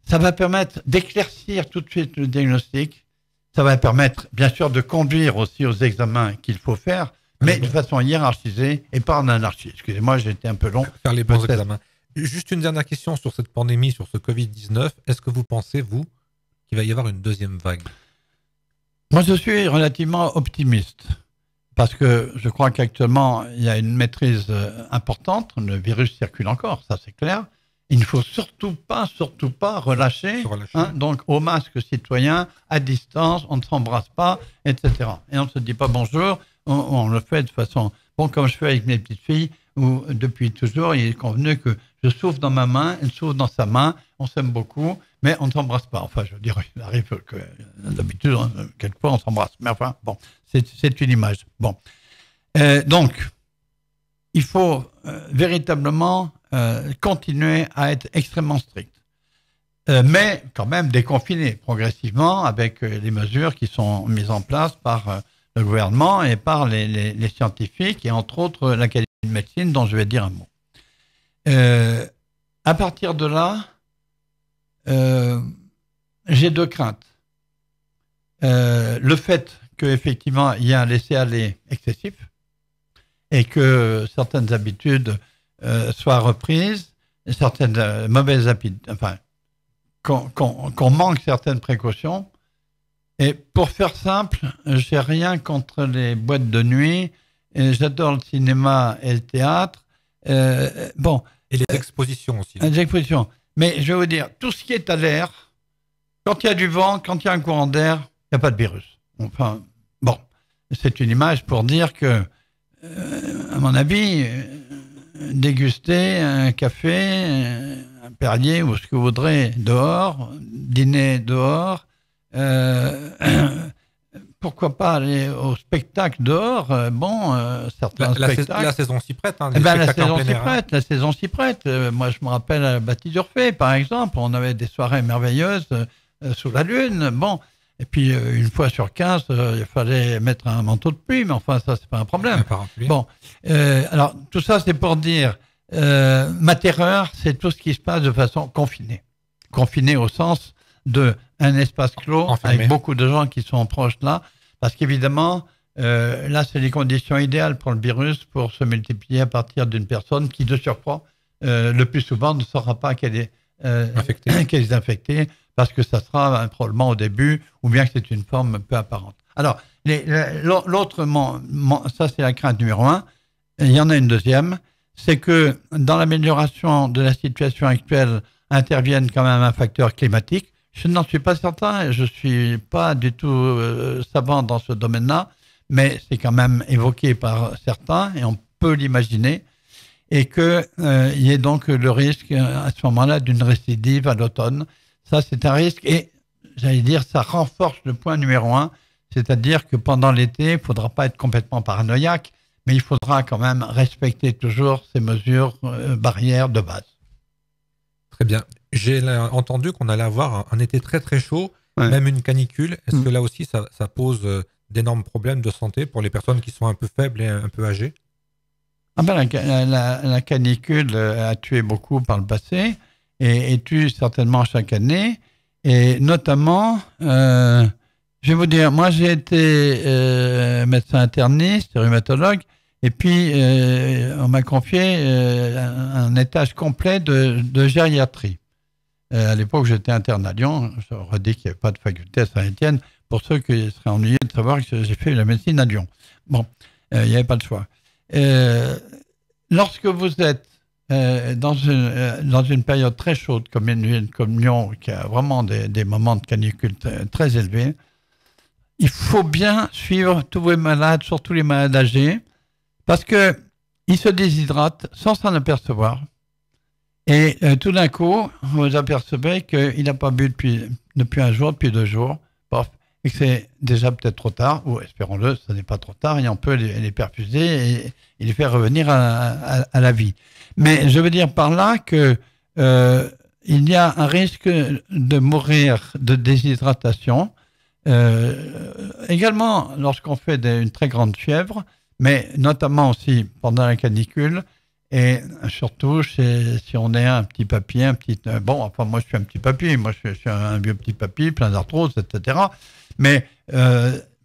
ça va permettre d'éclaircir tout de suite le diagnostic. Ça va permettre, bien sûr, de conduire aussi aux examens qu'il faut faire, mais de façon hiérarchisée et pas en anarchie. Excusez-moi, j'ai été un peu long. Faire les bons examens. Juste une dernière question sur cette pandémie, sur ce Covid-19. Est-ce que vous pensez, vous, qu'il va y avoir une deuxième vague ? Moi, je suis relativement optimiste parce que je crois qu'actuellement, il y a une maîtrise importante. Le virus circule encore, ça c'est clair. Il ne faut surtout pas relâcher. Hein, donc, au masque citoyen, à distance, on ne s'embrasse pas, etc. Et on ne se dit pas bonjour, on le fait de façon... Bon, comme je fais avec mes petites filles, où depuis toujours, il est convenu que je souffle dans ma main, elle souffle dans sa main, on s'aime beaucoup, mais on ne s'embrasse pas. Enfin, je veux dire, il arrive que d'habitude, quelquefois, on s'embrasse. Mais enfin, bon, c'est une image. Bon. Donc, il faut véritablement continuer à être extrêmement strict. Mais quand même déconfiner progressivement avec les mesures qui sont mises en place par le gouvernement et par les scientifiques, et entre autres l'Académie de médecine, dont je vais dire un mot. À partir de là, j'ai deux craintes. Le fait qu'effectivement, il y a un laisser-aller excessif et que certaines habitudes soient reprises, certaines mauvaises habitudes, enfin, qu'on manque certaines précautions. Et pour faire simple, j'ai rien contre les boîtes de nuit, et j'adore le cinéma et le théâtre. Bon. Et les expositions aussi. Les expositions. Mais je vais vous dire, tout ce qui est à l'air, quand il y a du vent, quand il y a un courant d'air, il n'y a pas de virus. Enfin, bon, c'est une image pour dire que, à mon avis, déguster un café, un Perrier ou ce que vous voudrez dehors, dîner dehors, pourquoi pas aller au spectacle dehors. Certains spectacles. La saison s'y prête. Hein, la saison s'y prête. Moi, je me rappelle à la Bâtie d'Orphée, par exemple, on avait des soirées merveilleuses sous la lune. Bon, et puis une fois sur 15, il fallait mettre un manteau de pluie, mais enfin, ça, c'est pas un problème. Bon, alors tout ça, c'est pour dire, ma terreur, c'est tout ce qui se passe de façon confinée. Confinée au sens de un espace clos, enfermé, avec beaucoup de gens qui sont proches là, parce qu'évidemment, là, c'est les conditions idéales pour le virus pour se multiplier à partir d'une personne qui, de surcroît, le plus souvent ne saura pas qu'elle est infectée, parce que ça sera probablement au début, ou bien que c'est une forme peu apparente. Alors, l'autre, ça c'est la crainte numéro 1. Il y en a une deuxième, c'est que dans l'amélioration de la situation actuelle intervienne quand même un facteur climatique. Je n'en suis pas certain, je ne suis pas du tout savant dans ce domaine-là, mais c'est quand même évoqué par certains, et on peut l'imaginer, et qu'il y ait donc le risque à ce moment-là d'une récidive à l'automne. Ça, c'est un risque, et j'allais dire, ça renforce le point numéro 1, c'est-à-dire que pendant l'été, il ne faudra pas être complètement paranoïaque, mais il faudra quand même respecter toujours ces mesures barrières de base. Très bien. J'ai entendu qu'on allait avoir un été très très chaud, même une canicule. Est-ce que là aussi, ça pose d'énormes problèmes de santé pour les personnes qui sont un peu faibles et un peu âgées? La canicule a tué beaucoup par le passé et tue certainement chaque année. Et notamment, je vais vous dire, moi j'ai été médecin interniste, rhumatologue, et puis on m'a confié un étage complet de gériatrie. À l'époque, j'étais interne à Lyon. Je redis qu'il n'y avait pas de faculté à Saint-Étienne. Pour ceux qui seraient ennuyés de savoir que j'ai fait la médecine à Lyon. Bon, il n'y avait pas de choix. Lorsque vous êtes dans une période très chaude, comme une ville comme Lyon, qui a vraiment des moments de canicule très élevés, il faut bien suivre tous les malades, surtout les malades âgés, parce qu'ils se déshydratent sans s'en apercevoir. Et tout d'un coup, vous apercevez qu'il n'a pas bu depuis un jour, depuis 2 jours, et que c'est déjà peut-être trop tard, ou espérons-le, ce n'est pas trop tard, et on peut les perfuser et les faire revenir à la vie. Mais je veux dire par là que il y a un risque de mourir de déshydratation, également lorsqu'on fait une très grande fièvre, mais notamment aussi pendant la canicule. Et surtout, si on est un petit papy, moi je suis un petit papy, je suis un vieux petit papy, plein d'arthrose, etc. Mais,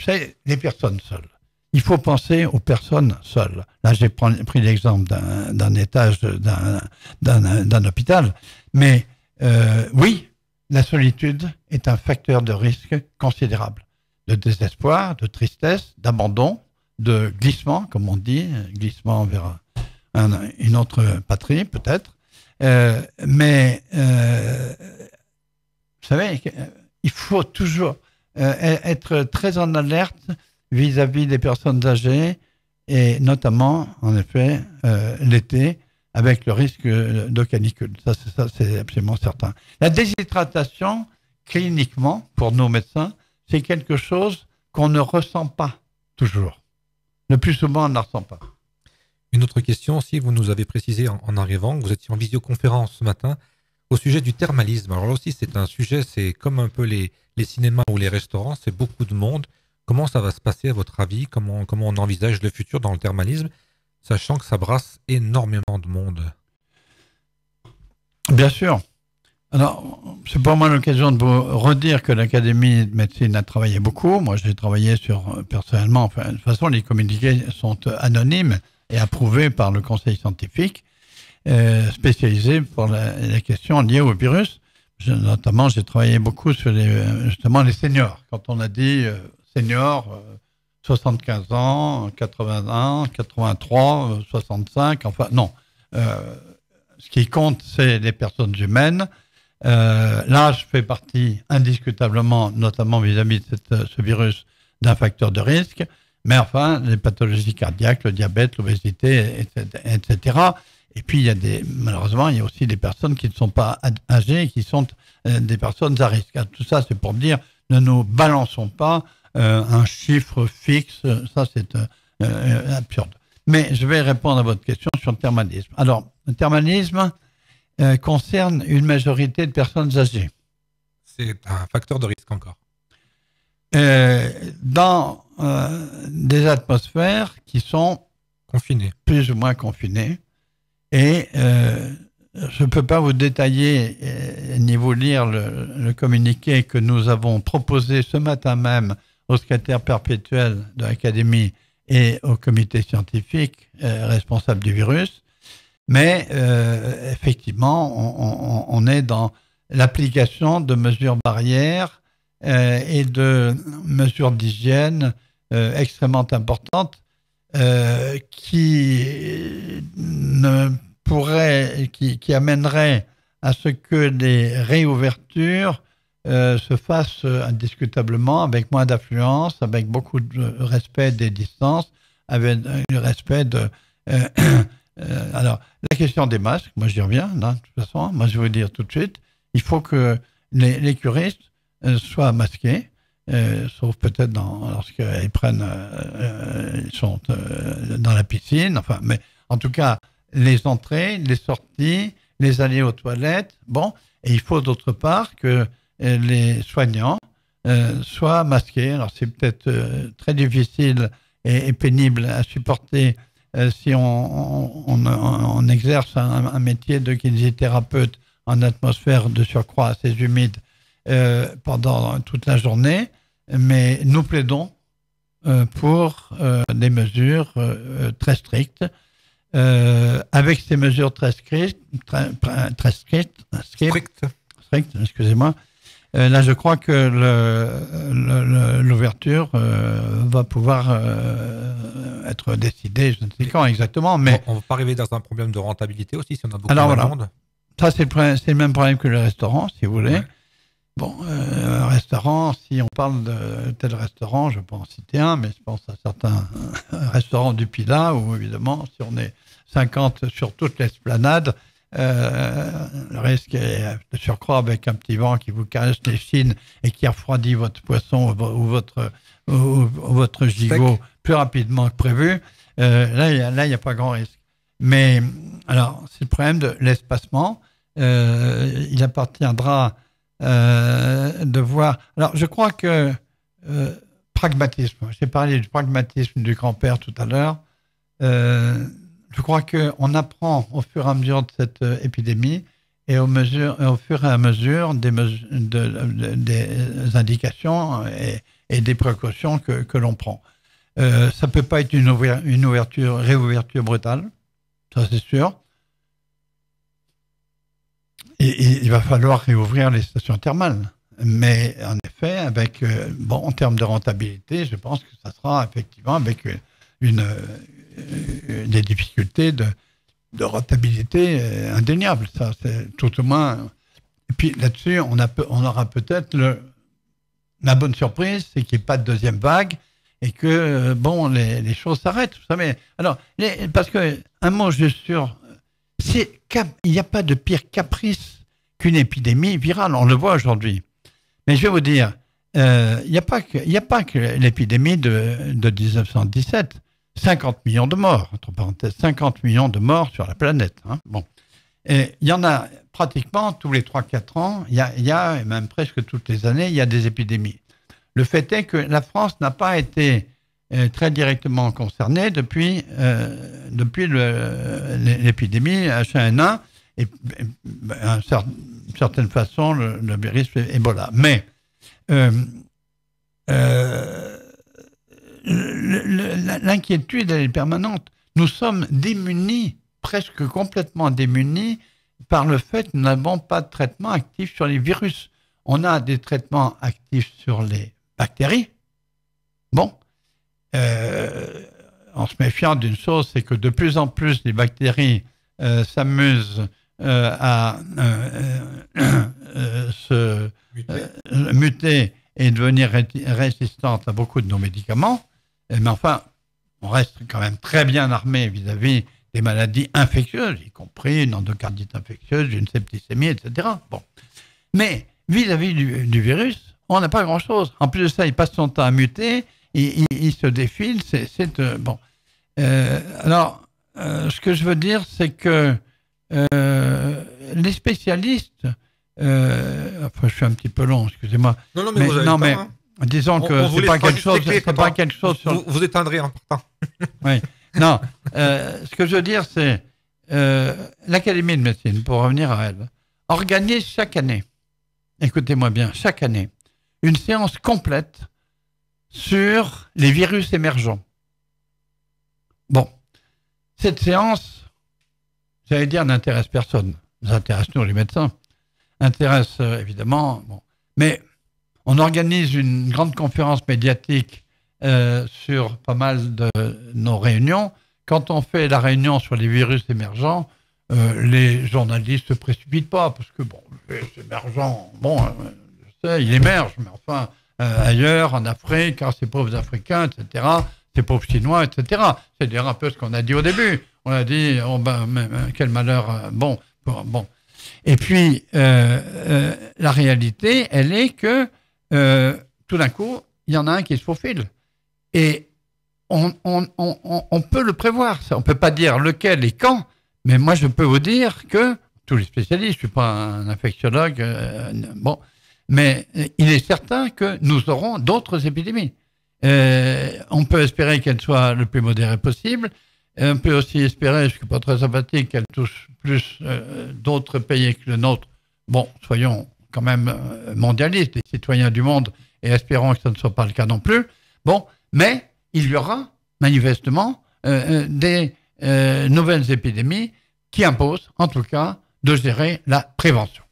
c'est les personnes seules. Il faut penser aux personnes seules. Là, j'ai pris l'exemple d'un étage d'un hôpital. Mais, oui, la solitude est un facteur de risque considérable. De désespoir, de tristesse, d'abandon, de glissement, comme on dit, glissement vers une autre patrie, peut-être. Mais, vous savez, il faut toujours être très en alerte vis-à-vis des personnes âgées et notamment, en effet, l'été, avec le risque de canicule. Ça, c'est absolument certain. La déshydratation, cliniquement, pour nos médecins, c'est quelque chose qu'on ne ressent pas toujours. Le plus souvent, on ne la ressent pas. Une autre question aussi, vous nous avez précisé en arrivant, vous étiez en visioconférence ce matin au sujet du thermalisme. Alors là aussi, c'est un sujet, c'est comme un peu les cinémas ou les restaurants, c'est beaucoup de monde. Comment ça va se passer à votre avis? Comment on envisage le futur dans le thermalisme, sachant que ça brasse énormément de monde? Bien sûr. Alors, c'est pour moi l'occasion de vous redire que l'Académie de médecine a travaillé beaucoup. Moi, j'ai travaillé personnellement, enfin, de toute façon, les communiqués sont anonymes et approuvés par le conseil scientifique, spécialisé pour les questions liées au virus. Notamment, j'ai travaillé beaucoup sur justement les seniors. Quand on a dit seniors, 75 ans, 81, 83, 65, enfin, non. Ce qui compte, c'est les personnes humaines. L'âge fait partie indiscutablement, notamment vis-à-vis de ce virus, d'un facteur de risque. Mais enfin, les pathologies cardiaques, le diabète, l'obésité, etc. Et puis, malheureusement, il y a aussi des personnes qui ne sont pas âgées, qui sont des personnes à risque. Tout ça, c'est pour dire, ne nous balançons pas un chiffre fixe. Ça, c'est absurde. Mais je vais répondre à votre question sur le thermalisme. Alors, le thermalisme concerne une majorité de personnes âgées. C'est un facteur de risque encore. Dans des atmosphères qui sont confinées, plus ou moins confinées. Et je ne peux pas vous détailler ni vous lire le communiqué que nous avons proposé ce matin même au secrétaire perpétuel de l'Académie et au comité scientifique responsable du virus. Mais effectivement, on est dans l'application de mesures barrières et de mesures d'hygiène extrêmement importantes qui amèneraient à ce que les réouvertures se fassent indiscutablement avec moins d'affluence, avec beaucoup de respect des distances, avec le respect de... alors, la question des masques, moi j'y reviens, là, de toute façon, moi je vais vous dire tout de suite, il faut que les curistes soient masqués, sauf peut-être lorsqu'ils ils sont dans la piscine, enfin, mais en tout cas, les entrées, les sorties, les allées aux toilettes, bon, et il faut d'autre part que les soignants soient masqués. Alors c'est peut-être très difficile et pénible à supporter si on exerce un métier de kinésithérapeute en atmosphère de surcroît assez humide pendant toute la journée, mais nous plaidons pour des mesures très strictes. Avec ces mesures très strictes, excusez-moi, là je crois que l'ouverture va pouvoir être décidée, je ne sais quand exactement, mais... On ne va pas arriver dans un problème de rentabilité aussi si on a beaucoup de monde. Ça c'est le même problème que le restaurant, si vous voulez. Ouais. Bon, un restaurant, si on parle de tel restaurant, je peux en citer un, mais je pense à certains restaurants du Pilat, où évidemment, si on est 50 sur toute l'esplanade, le risque est de surcroît avec un petit vent qui vous caresse les chines et qui refroidit votre poisson ou votre gigot plus rapidement que prévu. Là, il n'y a pas grand risque. Mais alors, c'est le problème de l'espacement. Il appartiendra de voir. Alors, je crois que pragmatisme. J'ai parlé du pragmatisme du grand-père tout à l'heure. Je crois qu'on apprend au fur et à mesure de cette épidémie et au fur et à mesure des indications et des précautions que l'on prend. Ça ne peut pas être une réouverture brutale, ça c'est sûr. Et il va falloir réouvrir les stations thermales. Mais en effet, en termes de rentabilité, je pense que ça sera effectivement avec des difficultés de rentabilité indéniables. Ça, c'est tout au moins. Et puis là-dessus, on aura peut-être la bonne surprise, c'est qu'il n'y ait pas de deuxième vague et que, bon, les choses s'arrêtent. Vous savez. Alors, parce que, un mot juste sur... il n'y a pas de pire caprice qu'une épidémie virale. On le voit aujourd'hui. Mais je vais vous dire, il n'y a pas que l'épidémie de 1917. 50 millions de morts, entre parenthèses, 50 millions de morts sur la planète. Hein. Bon. Et il y en a pratiquement tous les 3-4 ans, il y a, et même presque toutes les années, il y a des épidémies. Le fait est que la France n'a pas été très directement concernée depuis l'épidémie H1N1 et d'une certaine façon le virus Ebola. Mais l'inquiétude, elle est permanente. Nous sommes démunis, presque complètement démunis, par le fait que nous n'avons pas de traitement actif sur les virus. On a des traitements actifs sur les bactéries. Bon. En se méfiant d'une chose, c'est que de plus en plus, les bactéries s'amusent à se muter et devenir résistantes à beaucoup de nos médicaments. Mais enfin, on reste quand même très bien armé vis-à-vis des maladies infectieuses, y compris une endocardite infectieuse, une septicémie, etc. Bon. Mais vis-à-vis du virus, on n'a pas grand-chose. En plus de ça, il passe son temps à muter, il se défile, bon. Alors, ce que je veux dire, c'est que les spécialistes, enfin, je suis un petit peu long, excusez-moi. Non, mais vous avez non, pas, mais hein. Disons que c'est pas quelque chose, sur... Vous éteindrez en partant. Oui. Non, ce que je veux dire, c'est l'Académie de médecine, pour revenir à elle, organise chaque année, écoutez-moi bien, chaque année, une séance complète sur les virus émergents. Bon, cette séance, j'allais dire, n'intéresse personne. Nous intéresse, nous, les médecins. Intéresse, évidemment, bon. Mais on organise une grande conférence médiatique sur pas mal de nos réunions. Quand on fait la réunion sur les virus émergents, les journalistes ne se précipitent pas, parce que, bon, le virus émergent, bon, je sais, il émerge, mais enfin, ailleurs, en Afrique, ces pauvres Africains, etc., ces pauvres Chinois, etc. C'est d'ailleurs un peu ce qu'on a dit au début. On a dit, oh ben, quel malheur, bon. Et puis, la réalité, elle est que, tout d'un coup, il y en a un qui se faufile. Et on peut le prévoir. On ne peut pas dire lequel et quand, mais moi, je peux vous dire que, tous les spécialistes, je ne suis pas un infectiologue, bon, mais il est certain que nous aurons d'autres épidémies. On peut espérer qu'elles soient le plus modérées possible. On peut aussi espérer, je ne suis pas très sympathique, qu'elles touchent plus d'autres pays que le nôtre. Bon, soyons quand même mondialistes, des citoyens du monde, et espérons que ce ne soit pas le cas non plus. Bon, mais il y aura manifestement des nouvelles épidémies qui imposent, en tout cas, de gérer la prévention.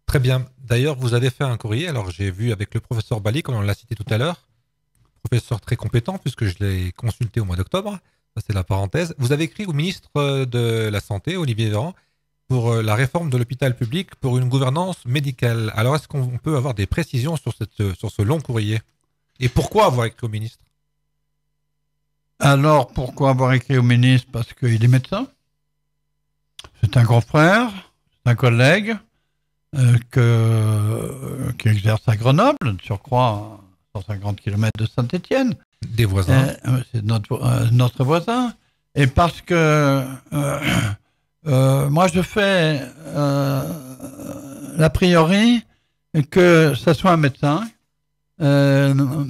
Très bien. D'ailleurs, vous avez fait un courrier. Alors, j'ai vu avec le professeur Bali, comme on l'a cité tout à l'heure, professeur très compétent, puisque je l'ai consulté au mois d'octobre. Ça, c'est la parenthèse. Vous avez écrit au ministre de la Santé, Olivier Véran, pour la réforme de l'hôpital public pour une gouvernance médicale. Alors, est-ce qu'on peut avoir des précisions sur ce long courrier? Et pourquoi avoir écrit au ministre? Alors, pourquoi avoir écrit au ministre? Parce qu'il est médecin. C'est un grand frère, c'est un collègue qui exerce à Grenoble, de surcroît à 150 km de Saint-Étienne. Des voisins. C'est notre voisin. Et parce que moi, je fais l'a priori que ce soit un médecin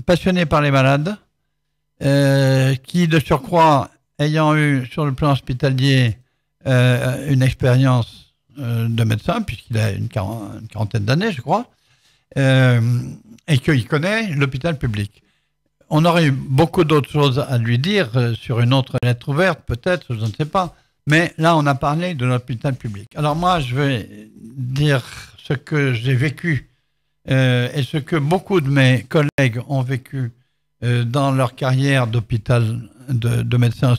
passionné par les malades, qui, de surcroît, ayant eu sur le plan hospitalier une expérience de médecin, puisqu'il a une quarantaine d'années, je crois, et qu'il connaît l'hôpital public. On aurait eu beaucoup d'autres choses à lui dire sur une autre lettre ouverte, peut-être, je ne sais pas. Mais là, on a parlé de l'hôpital public. Alors moi, je vais dire ce que j'ai vécu et ce que beaucoup de mes collègues ont vécu dans leur carrière d'hôpital, de médecin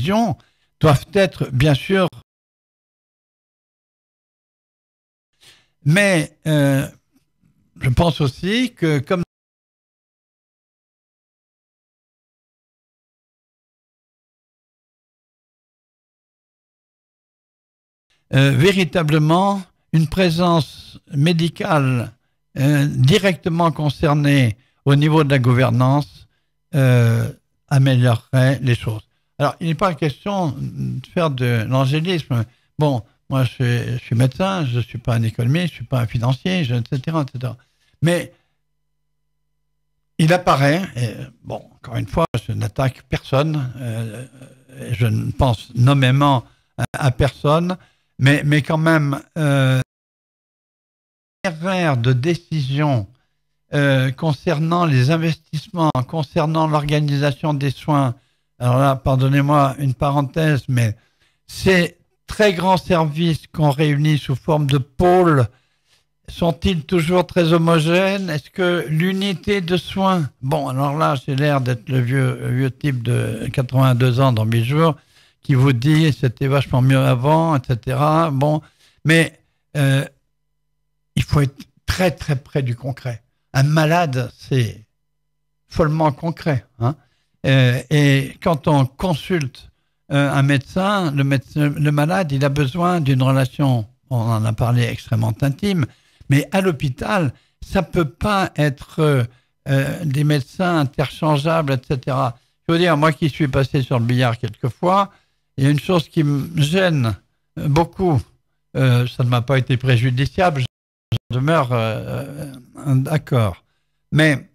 décisions doivent être, bien sûr, mais je pense aussi que comme véritablement une présence médicale directement concernée au niveau de la gouvernance améliorerait les choses. Alors, il n'est pas question de faire de l'angélisme. Bon, moi, je suis médecin, je ne suis pas un économiste, je ne suis pas un financier, etc., etc. Mais il apparaît, et bon, encore une fois, je n'attaque personne, je ne pense nommément à personne, mais quand même, erreur de décision concernant les investissements, concernant l'organisation des soins. Alors là, pardonnez-moi une parenthèse, mais ces très grands services qu'on réunit sous forme de pôles sont-ils toujours très homogènes? Est-ce que l'unité de soins... Bon, alors là, j'ai l'air d'être le vieux type de 82 ans dans 8 jours qui vous dit c'était vachement mieux avant, etc. Bon, mais il faut être très très près du concret. Un malade, c'est follement concret. Hein. Et quand on consulte un médecin, le malade, il a besoin d'une relation, on en a parlé, extrêmement intime, mais à l'hôpital, ça ne peut pas être des médecins interchangeables, etc. Je veux dire, moi qui suis passé sur le billard quelques fois, il y a une chose qui me gêne beaucoup. Ça ne m'a pas été préjudiciable, je demeure d'accord. Mais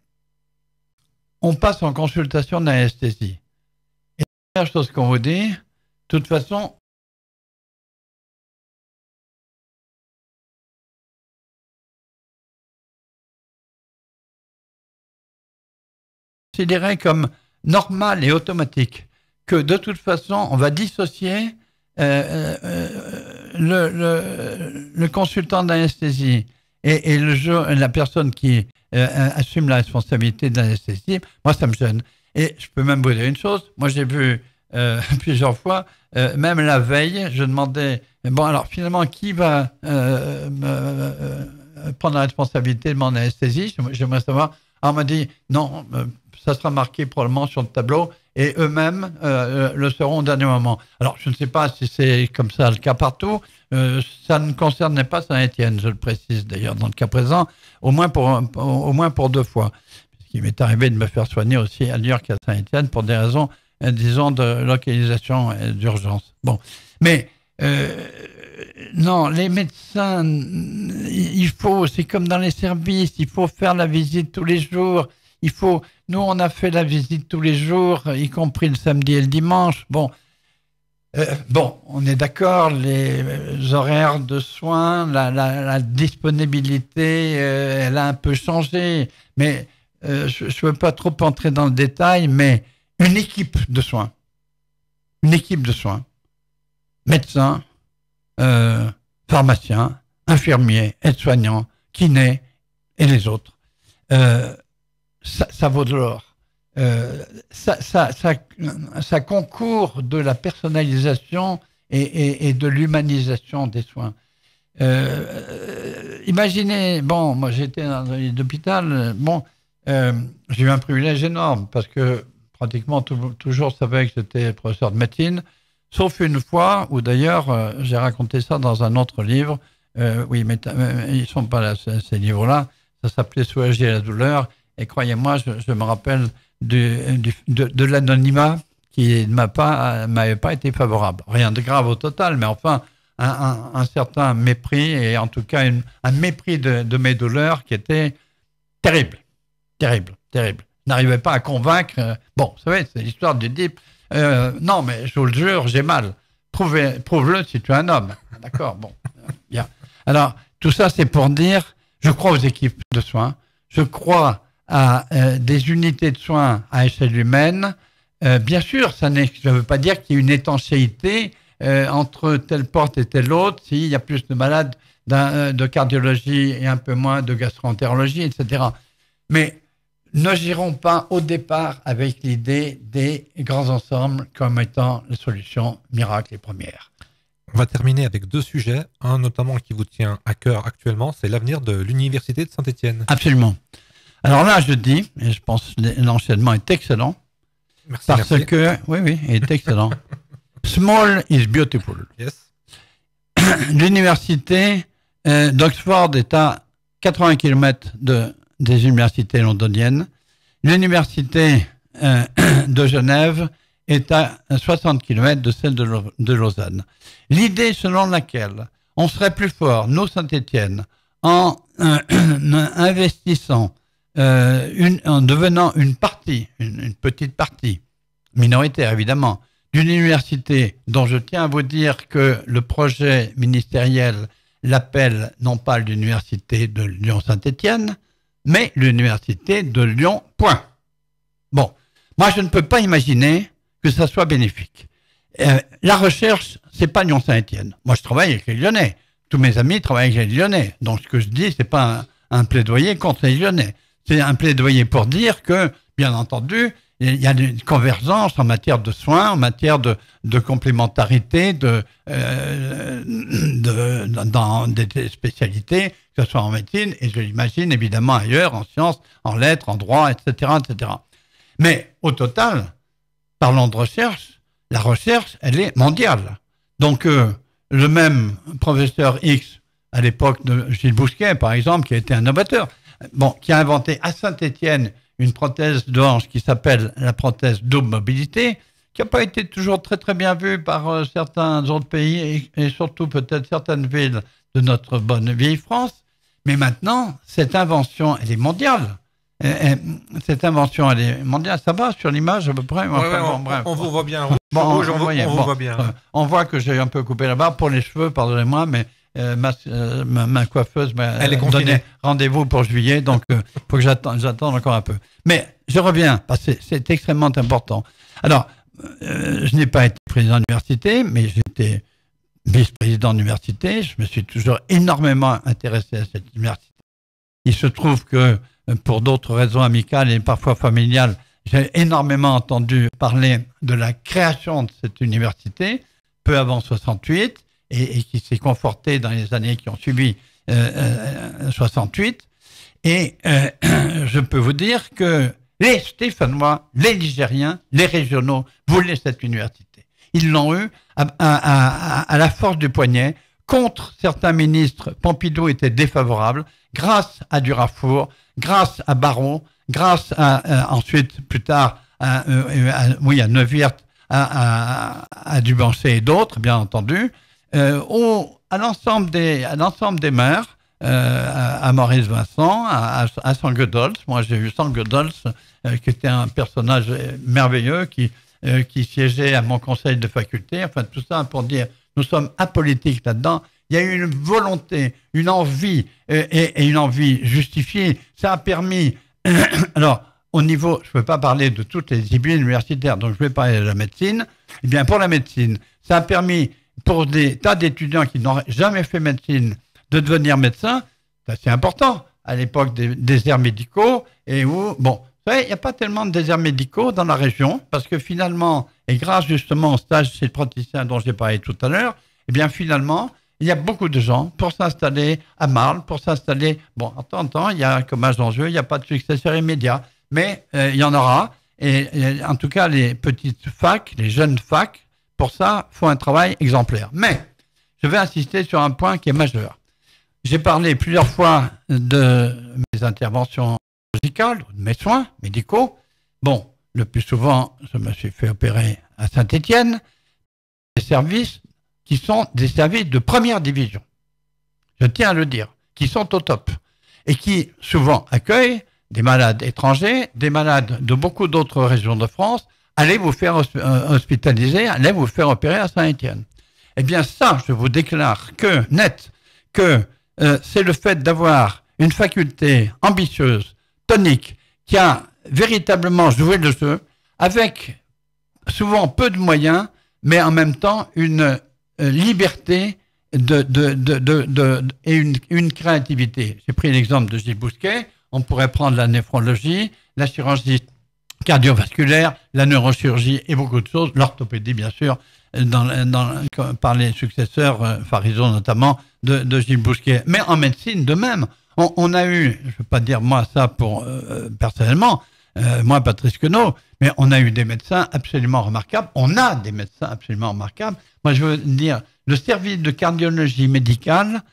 on passe en consultation d'anesthésie. Et la première chose qu'on vous dit, de toute façon, considéré comme normal et automatique, que de toute façon, on va dissocier le consultant d'anesthésie et la personne qui assume la responsabilité de l'anesthésie. Moi, ça me gêne. Et je peux même vous dire une chose. Moi, j'ai vu plusieurs fois, même la veille, je demandais, bon, alors finalement, qui va prendre la responsabilité de mon anesthésie? J'aimerais savoir. Alors, on m'a dit, non, ça sera marqué probablement sur le tableau et eux-mêmes le seront au dernier moment. Alors, je ne sais pas si c'est comme ça le cas partout. Ça ne concernait pas Saint-Étienne, je le précise d'ailleurs dans le cas présent, au moins pour 2 fois. Il m'est arrivé de me faire soigner aussi à New York qu'à Saint-Étienne pour des raisons, disons, de localisation et d'urgence. Bon, mais non, les médecins, c'est comme dans les services, il faut faire la visite tous les jours. Nous, on a fait la visite tous les jours, y compris le samedi et le dimanche. Bon, on est d'accord, les horaires de soins, la disponibilité, elle a un peu changé. Mais je ne veux pas trop entrer dans le détail, mais une équipe de soins, médecins, pharmaciens, infirmiers, aides-soignants, kinés et les autres, ça vaut de l'or. Ça concourt de la personnalisation et de l'humanisation des soins. Imaginez, bon, moi j'étais dans un lit d'hôpital, j'ai eu un privilège énorme parce que pratiquement toujours savais que j'étais professeur de médecine, sauf une fois où d'ailleurs j'ai raconté ça dans un autre livre. Oui, mais ils ne sont pas là, ces livres-là. Ça s'appelait Soulager la douleur. Et croyez-moi, je me rappelle de l'anonymat qui ne m'avait pas été favorable. Rien de grave au total, mais enfin, un certain mépris, et en tout cas un mépris de mes douleurs qui était terrible. Terrible. Je n'arrivais pas à convaincre. Bon, vous savez, c'est l'histoire du type. Non, mais je vous le jure, j'ai mal. Prouve-le si tu es un homme. D'accord, bon. Bien. Alors, tout ça, c'est pour dire, je crois aux équipes de soins. Je crois à des unités de soins à échelle humaine. Bien sûr, ça ne veut pas dire qu'il y a une étanchéité entre telle porte et telle autre, s'il y a plus de malades de cardiologie et un peu moins de gastro-entérologie, etc. Mais n'agirons pas au départ avec l'idée des grands ensembles comme étant la solution miracle et première. On va terminer avec 2 sujets. Un notamment qui vous tient à cœur actuellement, c'est l'avenir de l'université de Saint-Étienne. Absolument. Alors là, je dis, et je pense que l'enchaînement est excellent, parce que, oui, il est excellent. Small is beautiful. Yes. L'université d'Oxford est à 80 km des universités londoniennes. L'université de Genève est à 60 km de celle de Lausanne. L'idée selon laquelle on serait plus fort, nous Saint-Étienne, en investissant, en devenant une partie, une petite partie, minoritaire évidemment, d'une université dont je tiens à vous dire que le projet ministériel l'appelle non pas l'université de Lyon-Saint-Étienne, mais l'université de Lyon, point. Bon, moi je ne peux pas imaginer que ça soit bénéfique. La recherche, c'est pas Lyon-Saint-Étienne. Moi je travaille avec les Lyonnais. Tous mes amis travaillent avec les Lyonnais. Donc ce que je dis, c'est pas un plaidoyer contre les Lyonnais. C'est un plaidoyer pour dire que, bien entendu, il y a une convergence en matière de soins, en matière de complémentarité, dans des spécialités, que ce soit en médecine, et je l'imagine évidemment ailleurs, en sciences, en lettres, en droit, etc., etc. Mais au total, parlons de recherche, la recherche, elle est mondiale. Donc, le même professeur X, à l'époque de Gilles Bousquet, par exemple, qui a été un novateur, qui a inventé à Saint-Étienne une prothèse de hanche qui s'appelle la prothèse double mobilité, qui n'a pas été toujours très très bien vue par certains autres pays et surtout peut-être certaines villes de notre bonne vieille France. Mais maintenant, cette invention, elle est mondiale. Cette invention, elle est mondiale. Ça va sur l'image à peu près. On vous voit bien. On voit bien. On voit que j'ai un peu coupé la barbe pour les cheveux, pardonnez-moi, mais ma coiffeuse m'a donné rendez-vous pour juillet, donc il faut que j'attende encore un peu. Mais je reviens, parce que c'est extrêmement important. Alors, je n'ai pas été président d'université, mais j'étais vice-président d'université. Je me suis toujours énormément intéressé à cette université. Il se trouve que, pour d'autres raisons amicales et parfois familiales, j'ai énormément entendu parler de la création de cette université, peu avant 68, et qui s'est confortée dans les années qui ont suivi 68. Et je peux vous dire que les Stéphanois, les Ligériens, les régionaux voulaient cette université. Ils l'ont eu à la force du poignet, contre certains ministres. Pompidou était défavorable, grâce à Durafour, grâce à Baron, grâce à ensuite, plus tard, à Neuwirth, à Dubancet et d'autres, bien entendu, à l'ensemble des maires, à Maurice Vincent, à Sanguedols. Moi, j'ai eu Sanguedols, qui était un personnage merveilleux, qui siégeait à mon conseil de faculté. Enfin, tout ça pour dire, nous sommes apolitiques là-dedans. Il y a eu une volonté, une envie, et une envie justifiée. Ça a permis... Alors, au niveau... Je ne peux pas parler de toutes les disciplines universitaires, donc je vais parler de la médecine. Eh bien, pour la médecine, ça a permis... pour des tas d'étudiants qui n'auraient jamais fait médecine, de devenir médecin, c'est assez important à l'époque des déserts médicaux, et où, vous savez, il n'y a pas tellement de déserts médicaux dans la région, parce que finalement, et grâce justement au stage chez le praticien dont j'ai parlé tout à l'heure, eh bien finalement, il y a beaucoup de gens pour s'installer à Marle, pour s'installer, en temps, il y a un chômage d'enjeu, il n'y a pas de successeur immédiat, mais il y en aura, et en tout cas, les petites facs, les jeunes facs, pour ça, font un travail exemplaire. Mais je vais insister sur un point qui est majeur. J'ai parlé plusieurs fois de mes interventions chirurgicales, de mes soins médicaux. Le plus souvent, je me suis fait opérer à Saint-Étienne, des services qui sont des services de première division. Je tiens à le dire, qui sont au top et qui souvent accueillent des malades étrangers, des malades de beaucoup d'autres régions de France. Allez vous faire hospitaliser, allez vous faire opérer à Saint-Étienne. Eh bien ça, je vous déclare que c'est le fait d'avoir une faculté ambitieuse, tonique, qui a véritablement joué le jeu, avec souvent peu de moyens, mais en même temps une liberté et une créativité. J'ai pris l'exemple de Gilles Bousquet. on pourrait prendre la néphrologie, la chirurgie cardiovasculaire, la neurochirurgie et beaucoup de choses, l'orthopédie bien sûr, par les successeurs, Fariso notamment, de Gilles Bousquet. Mais en médecine, de même, on a eu, je ne veux pas dire moi ça pour personnellement, moi Patrice Queneau, mais on a eu des médecins absolument remarquables, on a des médecins absolument remarquables. Moi je veux dire, le service de cardiologie médicale,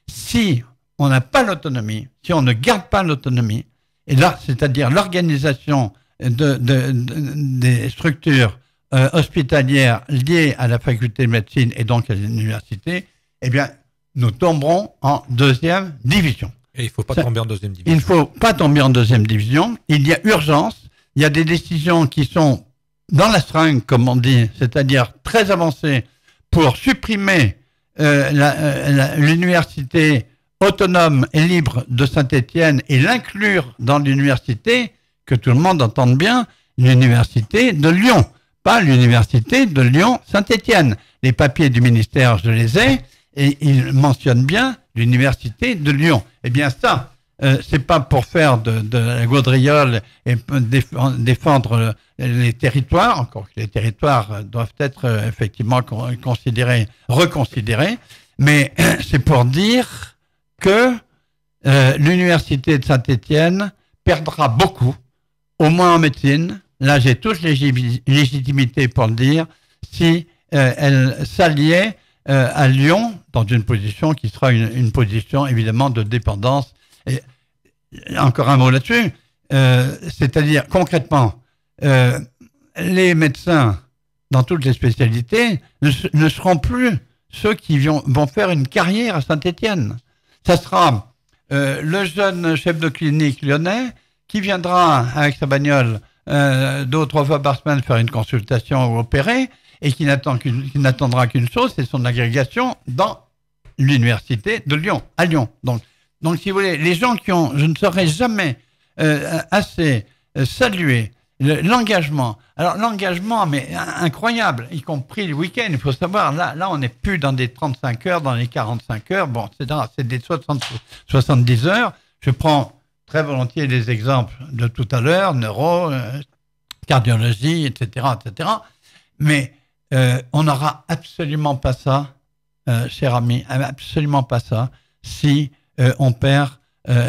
si on n'a pas l'autonomie, si on ne garde pas l'autonomie, et là, c'est-à-dire l'organisation des structures hospitalières liées à la faculté de médecine et donc à l'université, eh bien, nous tomberons en deuxième division. Et il ne faut pas tomber en deuxième division. Il ne faut pas tomber en deuxième division. Il y a urgence. Il y a des décisions qui sont dans la seringue, comme on dit, c'est-à-dire très avancées, pour supprimer l'université autonome et libre de Saint-Étienne et l'inclure dans l'université, que tout le monde entende bien, l'université de Lyon, pas l'université de Lyon-Saint-Étienne. Les papiers du ministère, je les ai, et ils mentionnent bien l'université de Lyon. Eh bien ça, c'est pas pour faire de la gaudriole et défendre les territoires, encore que les territoires doivent être effectivement reconsidérés, mais c'est pour dire que l'université de Saint-Étienne perdra beaucoup, au moins en médecine. Là, j'ai toute légitimité pour le dire, si elle s'alliait à Lyon, dans une position qui sera une position évidemment de dépendance. Et encore un mot là-dessus, c'est-à-dire concrètement, les médecins dans toutes les spécialités ne seront plus ceux qui vont faire une carrière à Saint-Étienne. Ça sera le jeune chef de clinique lyonnais qui viendra avec sa bagnole 2 ou 3 fois par semaine faire une consultation ou opérer, et qui n'attendra qu'une chose, c'est son agrégation dans l'université de Lyon, à Lyon. Donc si vous voulez, les gens je ne saurais jamais assez saluer l'engagement. Alors l'engagement, mais incroyable, y compris le week-end. Il faut savoir, là on n'est plus dans des 35 heures, dans les 45 heures, bon, c'est des 70 heures. Je prends très volontiers les exemples de tout à l'heure, neuro, cardiologie, etc., etc. Mais on n'aura absolument pas ça, cher ami, absolument pas ça, si on perd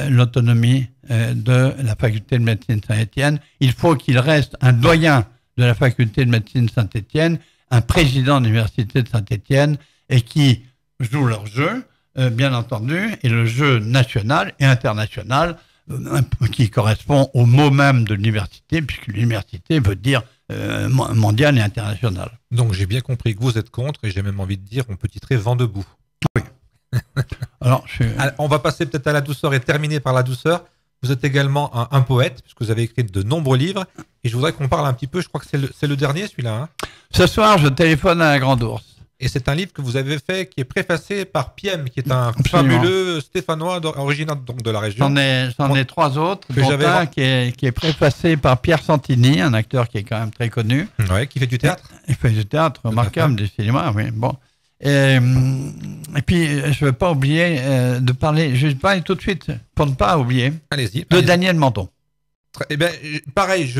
l'autonomie de la faculté de médecine Saint-Étienne. Il faut qu'il reste un doyen de la faculté de médecine Saint-Étienne, un président de l'université de Saint-Étienne, et qui joue leur jeu, bien entendu, et le jeu national et international, qui correspond au mot même de l'université, puisque l'université veut dire mondial et international. Donc j'ai bien compris que vous êtes contre, et j'ai même envie de dire, on peut titrer vent debout. Oui. Alors, on va passer peut-être à la douceur et terminer par la douceur. Vous êtes également un poète, puisque vous avez écrit de nombreux livres, et je voudrais qu'on parle un petit peu, je crois que c'est le dernier celui-là. Hein. Ce soir, je téléphone à la Grande Ourse. Et c'est un livre que vous avez fait, qui est préfacé par Piem, qui est un Absolument. Fabuleux Stéphanois originaire donc de la région. J'en ai 3 autres, dont un qui est préfacé par Pierre Santini, un acteur qui est quand même très connu. Ouais, qui fait du théâtre. Il fait du théâtre remarquable, du cinéma, oui. Bon. Et puis, je ne veux pas oublier de parler, je vais parler tout de suite, pour ne pas oublier, de Daniel Menton. Eh bien, pareil,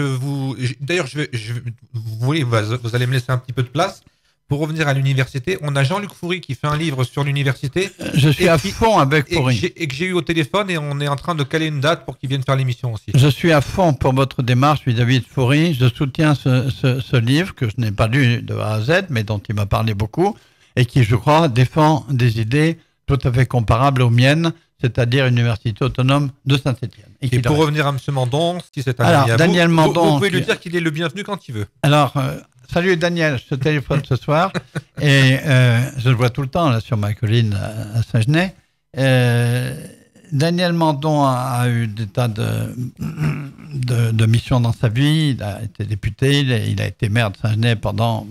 d'ailleurs, vous allez me laisser un petit peu de place. Pour revenir à l'université, on a Jean-Luc Foury qui fait un livre sur l'université. Je suis à fond avec Foury. Et que j'ai eu au téléphone, et on est en train de caler une date pour qu'il vienne faire l'émission aussi. Je suis à fond pour votre démarche vis-à-vis de Foury. Je soutiens ce livre que je n'ai pas lu de A à Z, mais dont il m'a parlé beaucoup, et qui, je crois, défend des idées tout à fait comparables aux miennes, c'est-à-dire l'université autonome de Saint-Étienne. Et pour revenir à M. Mandon, si c'est un ami à Daniel vous, Mandon, vous pouvez lui dire qu'il est le bienvenu quand il veut. Alors, salut Daniel, je te téléphone ce soir, et je le vois tout le temps là sur ma colline à Saint-Genès. Daniel Mandon a eu des tas de missions dans sa vie. Il a été député, il a été maire de Saint-Genès pendant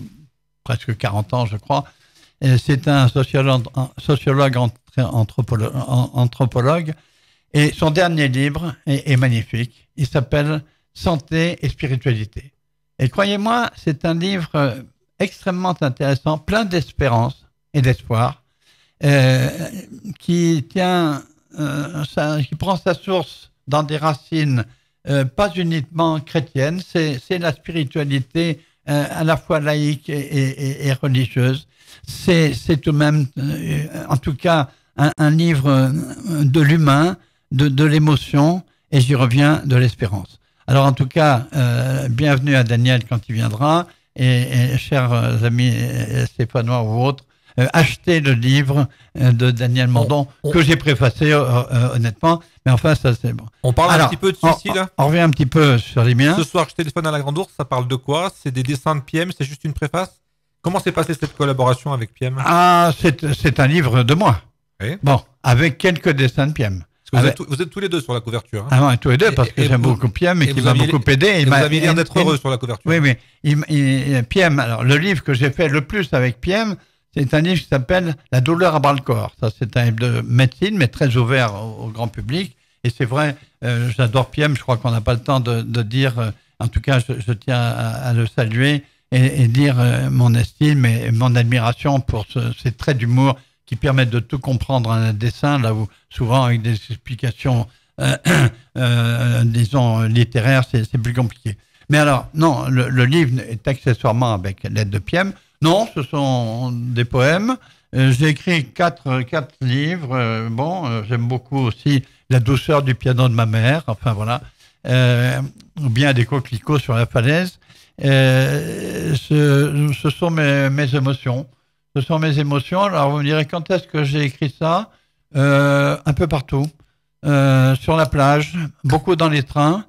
presque 40 ans, je crois. C'est un sociologue anthropologue, et son dernier livre est magnifique. Il s'appelle « Santé et spiritualité ». Et croyez-moi, c'est un livre extrêmement intéressant, plein d'espérance et d'espoir, qui prend sa source dans des racines pas uniquement chrétiennes, c'est la spiritualité à la fois laïque et religieuse. C'est tout de même, en tout cas, un livre de l'humain, de l'émotion, et j'y reviens, de l'espérance. Alors en tout cas, bienvenue à Daniel quand il viendra, et chers amis stéphanois ou autres, achetez le livre de Daniel Mandon que j'ai préfacé honnêtement, mais enfin ça c'est bon. On parle un petit peu de celui-ci là. On revient un petit peu sur les miens. Ce soir, je téléphone à la Grande Ourse, ça parle de quoi? C'est des dessins de Piem, c'est juste une préface? Comment s'est passée cette collaboration avec Piem? Ah, c'est un livre de moi. Oui. Bon, avec quelques dessins de Piem. Vous êtes tous les deux sur la couverture. Hein. Ah non, tous les deux, parce que j'aime beaucoup Piem et qu'il m'a beaucoup aidé. Vous aviez l'air d'être heureux sur la couverture. Oui, mais Piem, alors le livre que j'ai fait le plus avec Piem, c'est un livre qui s'appelle La douleur à bras-le-corps. Ça, c'est un livre de médecine, mais très ouvert au grand public. Et c'est vrai, j'adore Piem, je crois qu'on n'a pas le temps de dire, en tout cas, je tiens à le saluer et dire mon estime et mon admiration pour ces traits d'humour qui permettent de tout comprendre en un dessin, là où souvent avec des explications, disons, littéraires, c'est plus compliqué. Mais alors, non, le livre est accessoirement avec l'aide de Piem. Non, ce sont des poèmes. J'ai écrit quatre livres. J'aime beaucoup aussi La douceur du piano de ma mère. Enfin, voilà. Ou bien Des coquelicots sur la falaise. Ce sont mes émotions. Ce sont mes émotions. Alors, vous me direz, quand est-ce que j'ai écrit ça? Un peu partout. Sur la plage, beaucoup dans les trains,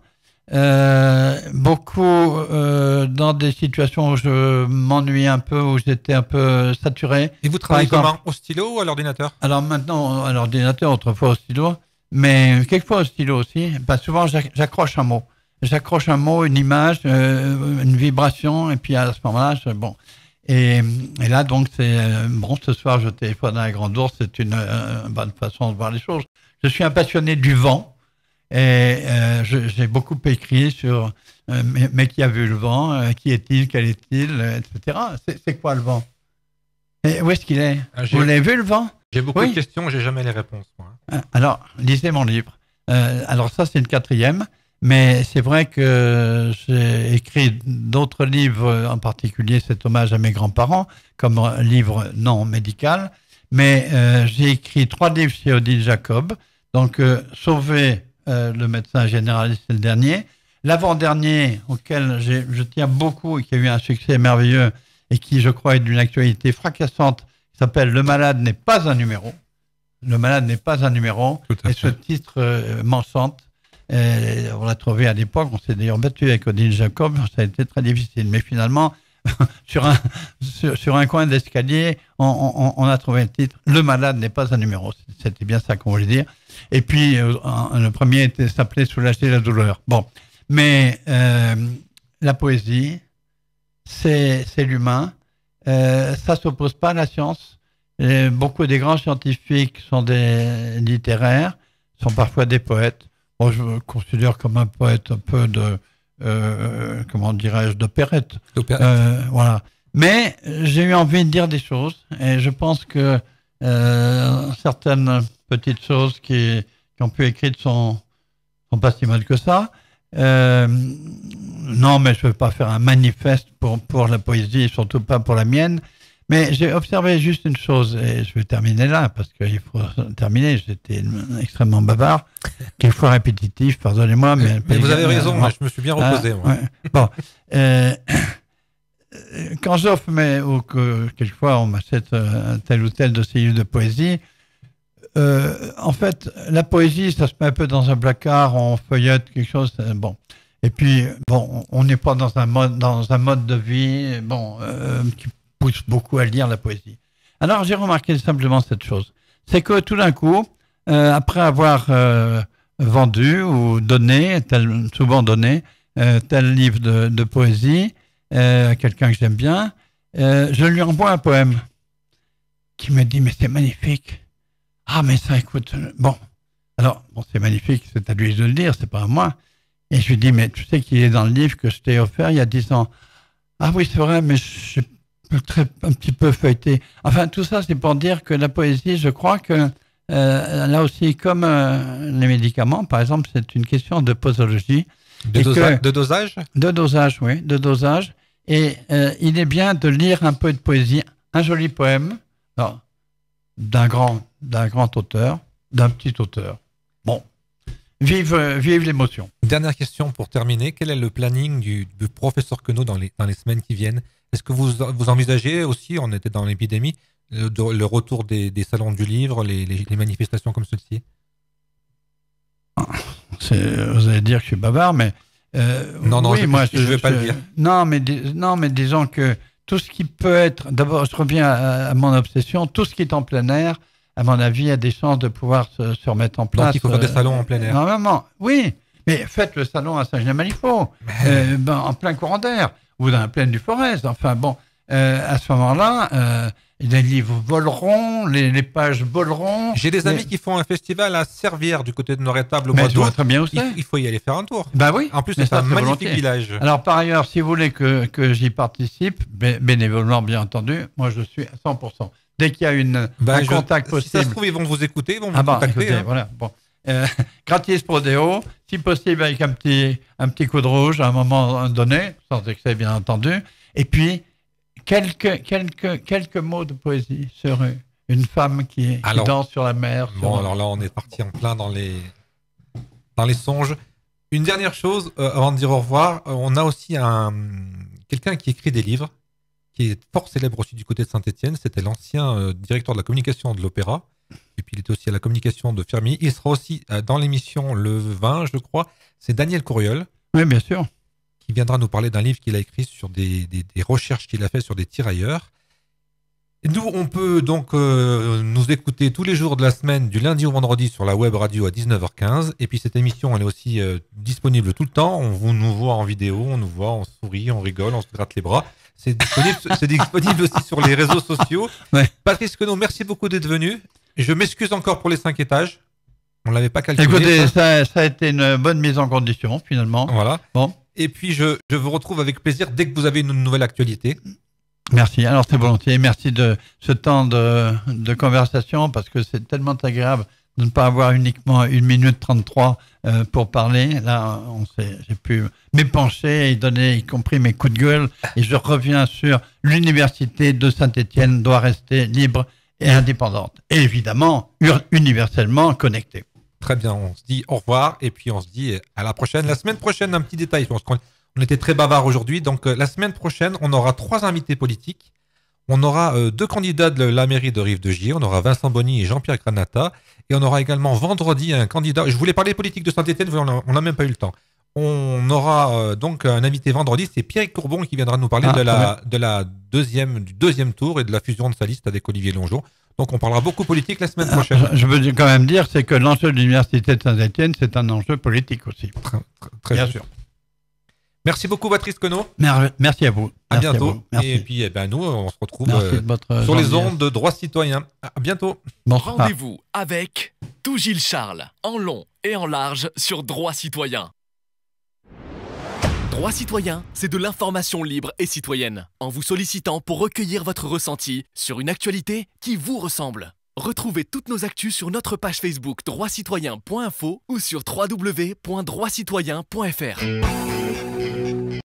beaucoup dans des situations où je m'ennuyais un peu, où j'étais un peu saturé. Et vous travaillez comment? Au stylo ou à l'ordinateur? Alors maintenant, à l'ordinateur, autrefois au stylo, mais quelquefois au stylo aussi. Souvent, j'accroche un mot. J'accroche un mot, une image, une vibration, et puis à ce moment-là, bon. Et là, donc, ce soir, je téléphone à la Grande Ourse, c'est une bonne façon de voir les choses. Je suis un passionné du vent, et j'ai beaucoup écrit sur mais qui a vu le vent, qui est-il, quel est-il, etc. C'est quoi le vent? Et où est-ce qu'il est? Vous l'avez vu le vent? J'ai beaucoup de questions, j'ai jamais les réponses. Moi. Alors, lisez mon livre. Alors ça, c'est une 4e. Mais c'est vrai que j'ai écrit d'autres livres, en particulier cet hommage à mes grands-parents, comme livre non médical. Mais j'ai écrit 3 livres chez Odile Jacob. Donc, Sauver le médecin généraliste, c'est le dernier. L'avant-dernier, auquel je tiens beaucoup et qui a eu un succès merveilleux et qui, je crois, est d'une actualité fracassante, s'appelle Le malade n'est pas un numéro. Le malade n'est pas un numéro. Et ce titre m'enchante. On l'a trouvé à l'époque, on s'est d'ailleurs battu avec Odile Jacob, ça a été très difficile. Mais finalement, sur un coin d'escalier, on a trouvé le titre « Le malade n'est pas un numéro ». C'était bien ça qu'on voulait dire. Et puis, le premier s'appelait « Soulager la douleur ». Bon, mais la poésie, c'est l'humain. Ça s'oppose pas à la science. Beaucoup des grands scientifiques sont des littéraires, sont parfois des poètes. Moi, je me considère comme un poète un peu de, comment dirais-je, d'opérette. Voilà. Mais j'ai eu envie de dire des choses et je pense que certaines petites choses qui ont pu écrire sont pas si mal que ça. Non, mais je ne veux pas faire un manifeste pour la poésie, surtout pas pour la mienne. Mais j'ai observé juste une chose, et je vais terminer là, parce qu'il faut terminer, j'étais extrêmement bavard, quelquefois répétitif, pardonnez-moi. Mais vous avez raison, je me suis bien reposé. Moi. Bon, quand j'offre, ou que quelquefois on m'achète tel ou tel de ces livres de poésie, en fait, la poésie, ça se met un peu dans un placard, on feuillette quelque chose, bon. Et puis, bon, on n'est pas dans un mode de vie, bon, qui pousse beaucoup à lire la poésie. Alors, j'ai remarqué simplement cette chose. C'est que tout d'un coup, après avoir vendu ou donné, souvent donné, tel livre de poésie à quelqu'un que j'aime bien, je lui envoie un poème qui me dit « Mais c'est magnifique !» Ah, mais ça, écoute, bon. Alors, bon, c'est magnifique, c'est à lui de le dire, c'est pas à moi. Et je lui dis « Mais tu sais qu'il est dans le livre que je t'ai offert il y a 10 ans. » Ah oui, c'est vrai, mais je un petit peu feuilleté. Enfin, tout ça, c'est pour dire que la poésie, je crois que là aussi, comme les médicaments, par exemple, c'est une question de posologie. De dosage? De dosage, oui, de dosage. Et il est bien de lire un peu de poésie, un joli poème d'un grand auteur, d'un petit auteur. Bon, vive l'émotion. Dernière question pour terminer. Quel est le planning du professeur Queneau dans les semaines qui viennent? Est-ce que vous envisagez aussi, on était dans l'épidémie, le retour des salons du livre, les manifestations comme celle-ci? Vous allez dire que je suis bavard, mais... non, oui, je ne vais pas le dire. Non, mais disons que tout ce qui peut être... D'abord, je reviens à mon obsession. Tout ce qui est en plein air, à mon avis, a des chances de pouvoir se remettre en place. Donc, il faut faire des salons en plein air. Normalement, oui. Mais faites le salon à Saint-Genis-Malifaux, en plein courant d'air, ou dans la plaine du Forez. Enfin, bon, à ce moment-là... les livres voleront, les pages voleront. J'ai des amis qui font un festival à Servières, du côté de Norétable, au mois d'août. Très bien où c'est. Il faut y aller faire un tour. Bah oui. En plus, c'est un magnifique village. Alors, par ailleurs, si vous voulez que j'y participe, bénévolement, bien entendu, moi, je suis à 100%. Dès qu'il y a un contact possible. Si ça se trouve, ils vont vous écouter, ils vont vous contacter. Écoutez, voilà, bon. Gratis prodéo, si possible avec un petit coup de rouge à un moment donné, sans excès, bien entendu. Et puis, quelques mots de poésie sur une femme qui danse sur la mer. Alors là, on est parti en plein dans les songes. Une dernière chose, avant de dire au revoir, on a aussi quelqu'un qui écrit des livres, qui est fort célèbre aussi du côté de Saint-Étienne. C'était l'ancien directeur de la communication de l'Opéra. Et puis, il était aussi à la communication de Fermi. Il sera aussi dans l'émission le 20, je crois. C'est Daniel Courriol. Oui, bien sûr. Qui viendra nous parler d'un livre qu'il a écrit sur des recherches qu'il a fait sur des tirailleurs. Et nous, on peut donc nous écouter tous les jours de la semaine, du lundi au vendredi, sur la web radio à 19h15. Et puis cette émission, elle est aussi disponible tout le temps. On nous voit en vidéo, on nous voit, on sourit, on rigole, on se gratte les bras. C'est disponible aussi sur les réseaux sociaux. Ouais. Patrice Queneau, merci beaucoup d'être venu. Je m'excuse encore pour les 5 étages. On ne l'avait pas calculé. Écoutez, ça a été une bonne mise en condition, finalement. Voilà. Bon. Et puis, je vous retrouve avec plaisir dès que vous avez une nouvelle actualité. Merci. Alors, très volontiers. Merci de ce temps de conversation, parce que c'est tellement agréable de ne pas avoir uniquement 1 minute 33 pour parler. Là, j'ai pu m'épancher et donner, y compris mes coups de gueule. Et je reviens sur l'université de Saint-Étienne doit rester libre et indépendante. Et évidemment, universellement connectée. Très bien, on se dit au revoir et puis on se dit à la prochaine. La semaine prochaine, un petit détail, parce qu'on était très bavard aujourd'hui. Donc la semaine prochaine, on aura 3 invités politiques. On aura 2 candidats de la mairie de Rive-de-Gier. On aura Vincent Bonny et Jean-Pierre Granata. Et on aura également vendredi un candidat. Je voulais parler politique de Saint-Étienne, on n'a même pas eu le temps. On aura donc un invité vendredi, c'est Pierre Courbon qui viendra nous parler du deuxième tour et de la fusion de sa liste avec Olivier Longeau. Donc on parlera beaucoup politique la semaine prochaine. Je veux quand même dire, c'est que l'enjeu de l'université de Saint-Étienne, c'est un enjeu politique aussi. Très bien sûr. Merci beaucoup, Patrice Queneau. Merci à vous. À bientôt. Merci. Et puis nous, on se retrouve sur les ondes de Droits Citoyens. À bientôt. Bonsoir. Rendez-vous avec tout Gilles Charles, en long et en large sur Droits Citoyens. Droits Citoyens, c'est de l'information libre et citoyenne, en vous sollicitant pour recueillir votre ressenti sur une actualité qui vous ressemble. Retrouvez toutes nos actus sur notre page Facebook droitscitoyens.info ou sur www.droitscitoyens.fr.